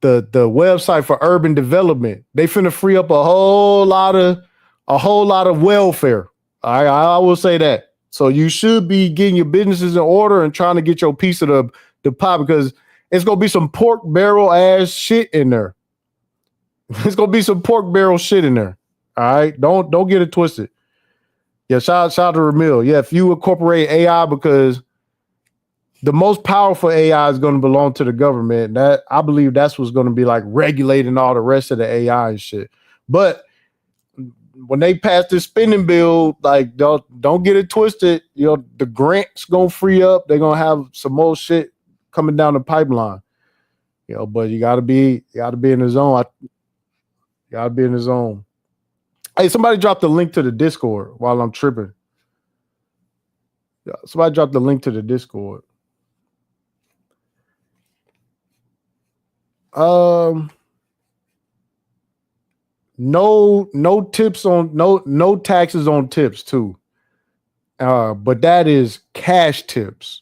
website for urban development, they finna free up a whole lot of welfare. I will say that. So you should be getting your businesses in order and trying to get your piece of the pie, because it's gonna be some pork barrel ass shit in there. It's gonna be some pork barrel shit in there. All right, don't get it twisted. Yeah, shout out to Ramil. Yeah, if you incorporate AI, because the most powerful AI is going to belong to the government. That I believe that's what's going to be like regulating all the rest of the AI and shit. But when they pass this spending bill, like don't get it twisted. You know, the grants gonna free up. They're gonna have some more shit coming down the pipeline. You know, but you gotta be in the zone. You gotta be in the zone. Hey, somebody dropped the link to the Discord while I'm tripping. Yeah, somebody dropped the link to the Discord. No tips on no taxes on tips too. But that is cash tips.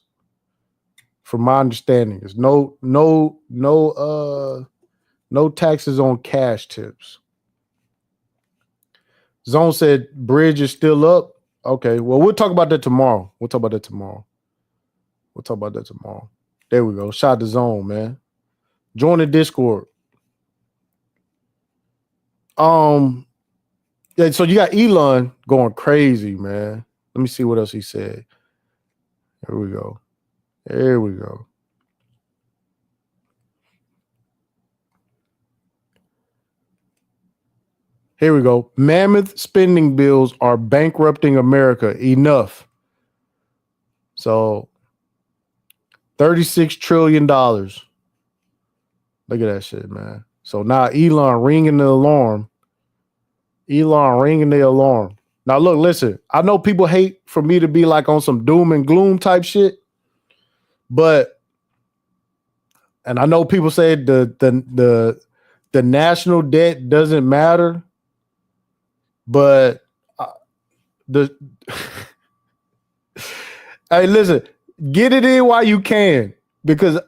From my understanding, is no taxes on cash tips. Zone said bridge is still up. Okay, well, we'll talk about that tomorrow. There we go. Shout out to Zone, man. Join the Discord. Yeah, so you got Elon going crazy, man. Let me see what else he said. Here we go. Mammoth spending bills are bankrupting America. Enough. So $36 trillion. Look at that shit, man. So now Elon ringing the alarm. Now look, listen. I know people hate for me to be like on some doom and gloom type shit, and I know people say the national debt doesn't matter, but hey, listen, get it in while you can, because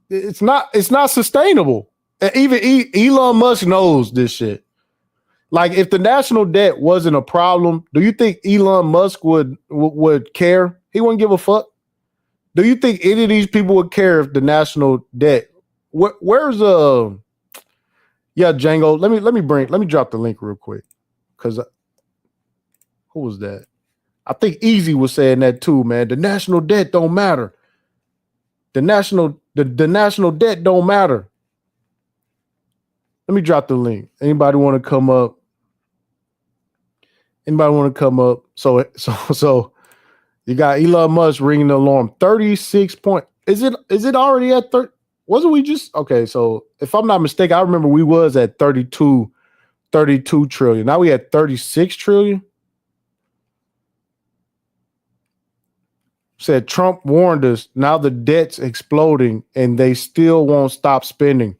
it's not sustainable. And even Elon Musk knows this shit. Like, if the national debt wasn't a problem, do you think Elon Musk would care? He wouldn't give a fuck. Do you think any of these people would care if the national debt? Where's Django? Let me drop the link real quick, because who was that? I think Easy was saying that too, man. The national debt don't matter. The national debt don't matter. Let me drop the link. Anybody want to come up? So you got Elon Musk ringing the alarm. 36 point. Is it already at 30? Wasn't we just okay? So if I'm not mistaken, I remember we was at 32 trillion. Now we at 36 trillion. Said Trump warned us. Now the debt's exploding and they still won't stop spending.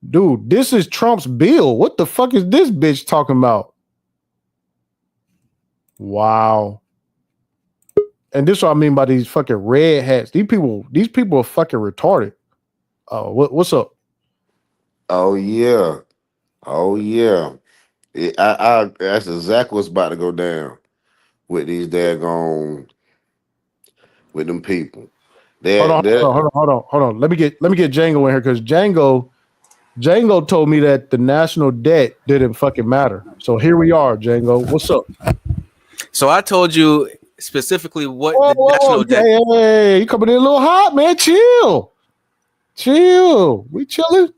Dude, this is Trump's bill. What the fuck is this bitch talking about? Wow. And this is what I mean by these fucking red hats. These people are fucking retarded. Oh, what's up? Oh yeah. I that's exactly what's about to go down with these daggone with them people. Hold on. Let me get Django in here, because Django told me that the national debt didn't fucking matter. So here we are, Django. What's up? So I told you specifically what the national debt. Hey, you coming in a little hot, man. Chill. We chilling.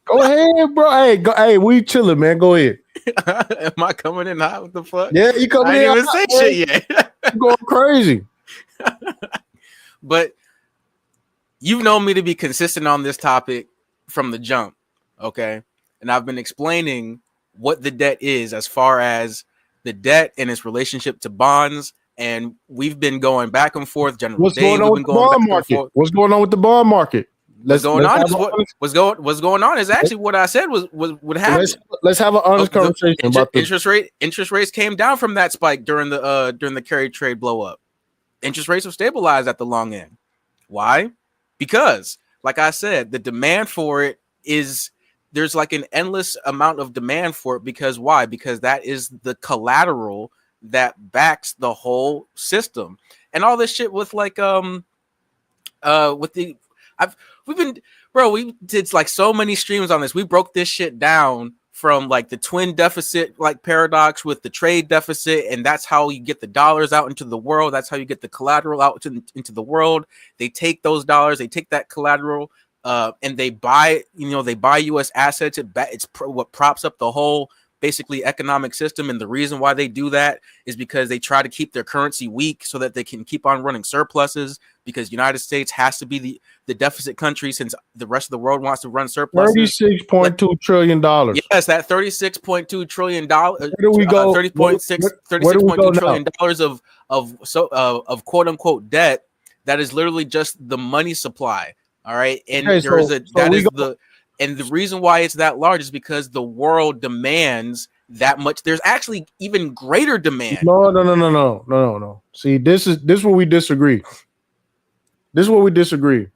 Go ahead, bro. Hey, we chilling, man. Go ahead. Am I coming in hot? What the fuck? Yeah, you coming in. I didn't even say shit yet. You going crazy. But you've known me to be consistent on this topic from the jump, okay? And I've been explaining what the debt is as far as the debt and its relationship to bonds, and we've been going back and forth. What's going on with the bond market? What's going on with the bond market? What's going on is actually what I said was what happened. Let's have an honest conversation about this. Interest rates came down from that spike during the carry trade blow up. Interest rates have stabilized at the long end. Why? Because, like I said, the demand for it there's like an endless amount of demand for it. Because why? Because that is the collateral that backs the whole system. And all this shit with like we did like so many streams on this. We broke this shit down from like the twin deficit like paradox with the trade deficit, and that's how you get the dollars out into the world. That's how you get the collateral out into the world. They take those dollars, they take that collateral, and they buy U.S. assets. It's what props up the whole basically economic system. And the reason why they do that is because they try to keep their currency weak so that they can keep on running surpluses, because United States has to be the deficit country since the rest of the world wants to run surpluses. $36.2 trillion. Yes, that $36.2 trillion. Where do we go? $36.2 trillion of quote unquote debt. That is literally just the money supply. All right. And and the reason why it's that large is because the world demands that much. There's actually even greater demand. No. See, this is where we disagree. This is where we disagree.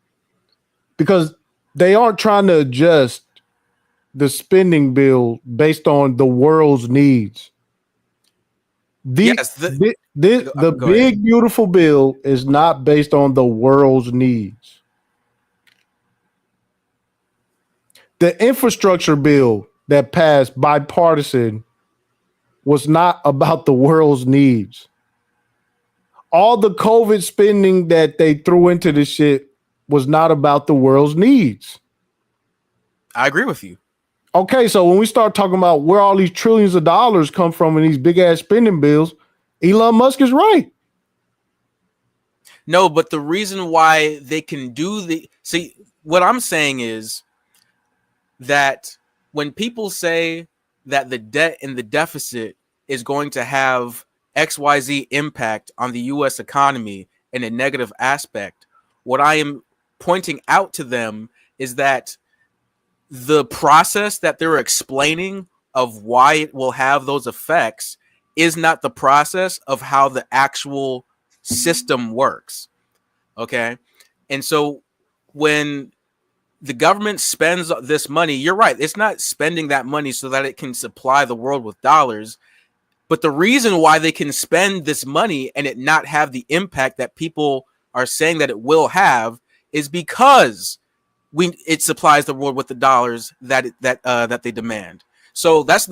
Because they aren't trying to adjust the spending bill based on the world's needs. The big, beautiful bill is not based on the world's needs. The infrastructure bill that passed bipartisan was not about the world's needs. All the COVID spending that they threw into this shit was not about the world's needs. I agree with you. Okay, so when we start talking about where all these trillions of dollars come from in these big ass spending bills, Elon Musk is right. No, but the reason why they can what I'm saying is that when people say that the debt and the deficit is going to have XYZ impact on the US economy in a negative aspect, what I am pointing out to them is that the process that they're explaining of why it will have those effects is not the process of how the actual system works. Okay. And so when the government spends this money, you're right, it's not spending that money so that it can supply the world with dollars. But the reason why they can spend this money and it not have the impact that people are saying that it will have is because it supplies the world with the dollars that they demand. So that's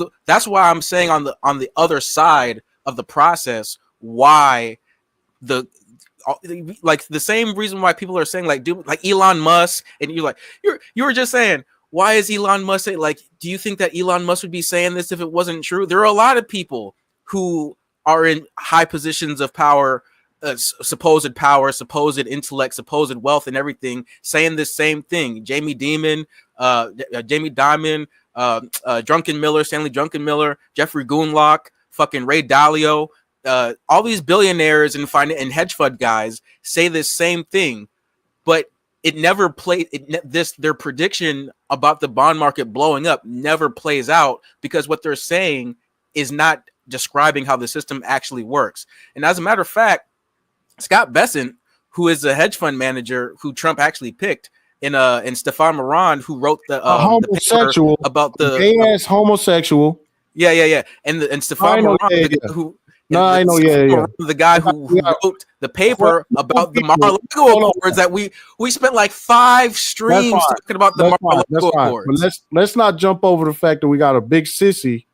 why I'm saying on the other side of the process, why the same reason why people are saying like Elon Musk, and you were just saying, why is Elon Musk do you think that Elon Musk would be saying this if it wasn't true? There are a lot of people who are in high positions of power, supposed intellect, supposed wealth, and everything, saying this same thing. Jamie Dimon, Drunken Miller, Stanley Drunken Miller, Jeffrey Goonlock, fucking Ray Dalio, all these billionaires and hedge fund guys say this same thing, but it never played. Their prediction about the bond market blowing up never plays out because what they're saying is not describing how the system actually works. And as a matter of fact, Scott Bessent, who is a hedge fund manager who Trump actually picked, and Stefan Moran, who wrote the homosexual paper about the gay-ass homosexual. Yeah. And Stefan Moran, the guy who wrote the paper about the Mar-a-Lago Accords that we spent like 5 streams talking about the Mar-a-Lago Accords. But let's not jump over the fact that we got a big sissy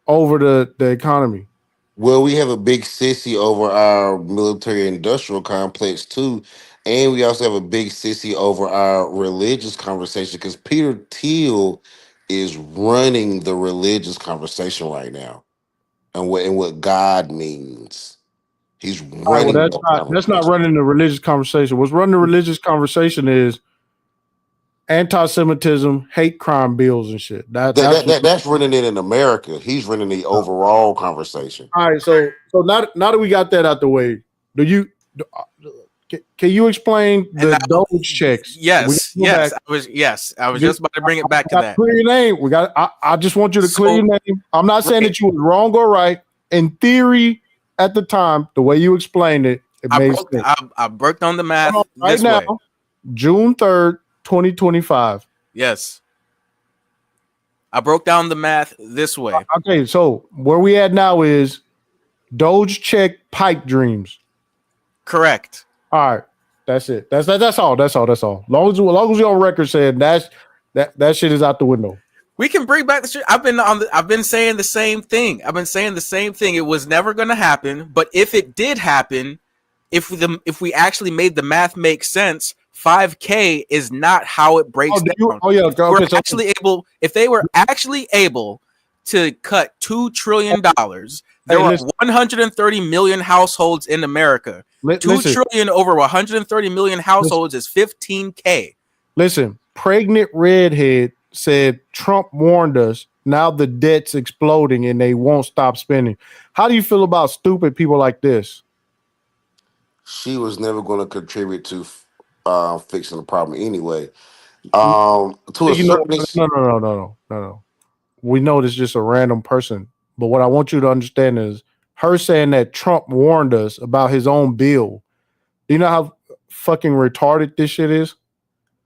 over the economy. Well, we have a big sissy over our military industrial complex too. And we also have a big sissy over our religious conversation because Peter Thiel is running the religious conversation right now. And what God means. He's running. That's not running the religious conversation. What's running the religious conversation is anti-Semitism, hate crime bills and shit. That's running it in America. He's running the overall conversation. All right, so now that we got that out the way, can you explain the Doge checks? Yes. I was just about to bring it back to that. Clear your name. I just want you to clear your name. I'm not saying that you were wrong or right. In theory, at the time, the way you explained it, made sense. I broke down the math right now. Way. June 3rd, 2025. Yes. I broke down the math this way. Okay, so where we at now is Doge check pipe dreams. Correct. All right. That's it. That's all. Long as we on record saying That shit is out the window. We can bring back the shit. I've been saying the same thing. It was never going to happen. But if it did happen, if we actually made the math make sense, 5K is not how it breaks down. If they were actually able to cut $2 trillion, there are 130 million households in America. $2 trillion over 130 million households is 15K. Listen, pregnant redhead said Trump warned us. Now the debt's exploding and they won't stop spending. How do you feel about stupid people like this? She was never going to contribute to fixing the problem anyway. To a certain extent, no. We know this is just a random person, but what I want you to understand is her saying that Trump warned us about his own bill. Do you know how fucking retarded this shit is?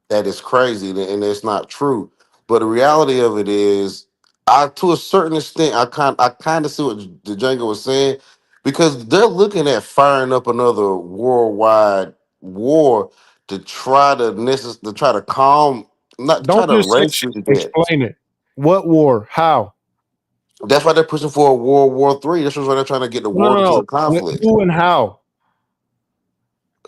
that is crazy, and it's not true. But the reality of it is, to a certain extent, I kind of see what the Django was saying, because they're looking at firing up another worldwide war to try to calm, not to try Don't to just say erase shit. this debt. Explain it. What war? How? That's why they're pushing for a World War III. This was why they're trying to get the world into a conflict. Who and how?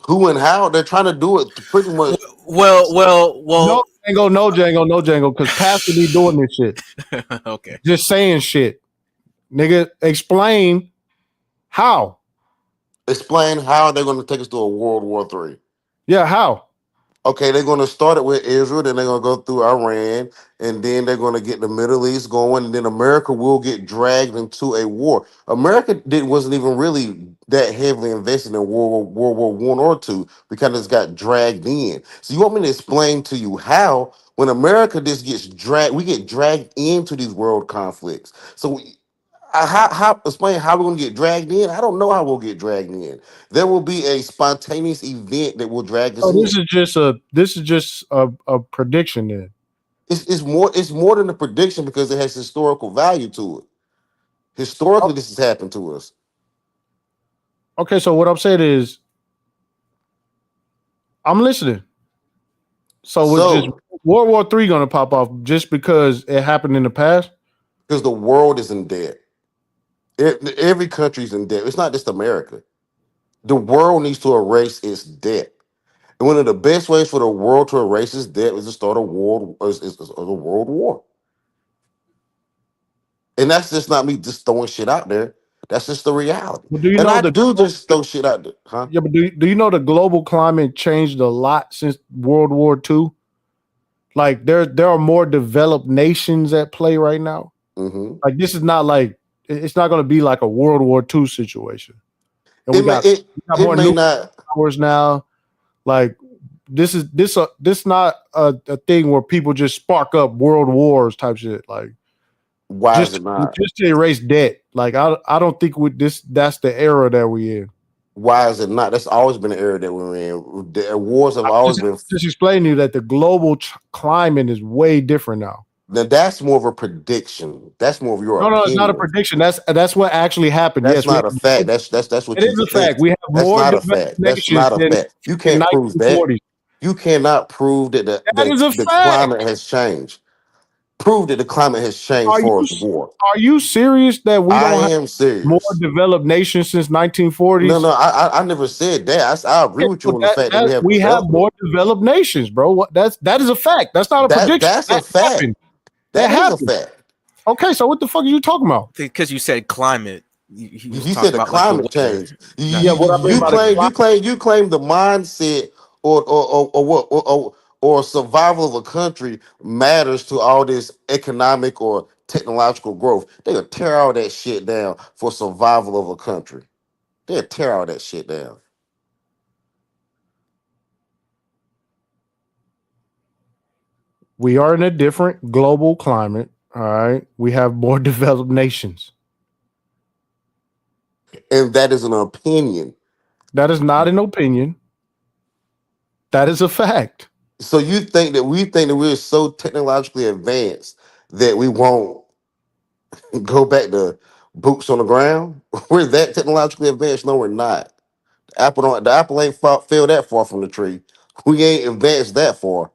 Who and how? They're trying to do it pretty much. Well. No, Django, because Pastor be doing this shit. Okay. Just saying shit. Nigga, explain how. Explain how they're going to take us to a World War III. Yeah, how? Okay, they're going to start it with Israel, then they're going to go through Iran, and then they're going to get the Middle East going, and then America will get dragged into a war. America wasn't even really that heavily invested in World War I or II because it got dragged in. So you want me to explain to you how, when America just gets dragged, we get dragged into these world conflicts. So how explain how we're going to get dragged in? I don't know how we'll get dragged in. There will be a spontaneous event that will drag us in. This is just a prediction then. It's more than a prediction because it has historical value to it. Historically, this has happened to us. Okay, so what I'm saying is, I'm listening. So it's just World War III going to pop off just because it happened in the past? Because the world is in debt. Every country's in debt. It's not just America. The world needs to erase its debt. And one of the best ways for the world to erase its debt is to start a world war. And that's just not me just throwing shit out there. That's just the reality. But do you and know I do just throw shit out there, huh? Yeah, but do you know the global climate changed a lot since World War II? Like there are more developed nations at play right now. Mm-hmm. Like this is not like it's not going to be like a World War II situation. And we got more nuclear powers now. Like this not a thing where people just spark up world wars type shit. Like why is it not? Just to erase debt. Like I don't think that's the era that we in. Why is it not? That's always been the era that we're in. The wars have always been. Just explain to you that the global climate is way different now. Now that's more of a prediction. That's more of your opinion. No, it's not a prediction. That's what actually happened. That's not a fact. That's what it is a fact. We have more not a fact. That's not a fact. You can't prove that. You cannot prove that the climate has changed. Prove that the climate has changed for us war. Are you serious that we don't have serious. More developed nations since 1940s? No, I never said that. I agree with you on the fact that we have more developed nations, bro. That is a fact. That's not a prediction. That's a fact. Happened. That is a fact. Okay, so what the fuck are you talking about? Because you said climate. You said the climate change. Yeah, what I mean you claim the mindset or survival of a country matters to all this economic or technological growth. They'll tear all that shit down for survival of a country. They'll tear all that shit down. We are in a different global climate. All right. We have more developed nations. And that is an opinion. That is not an opinion. That is a fact. So you think that we're so technologically advanced that we won't go back to boots on the ground? We're that technologically advanced? No, we're not. The apple ain't fell that far from the tree. We ain't advanced that far.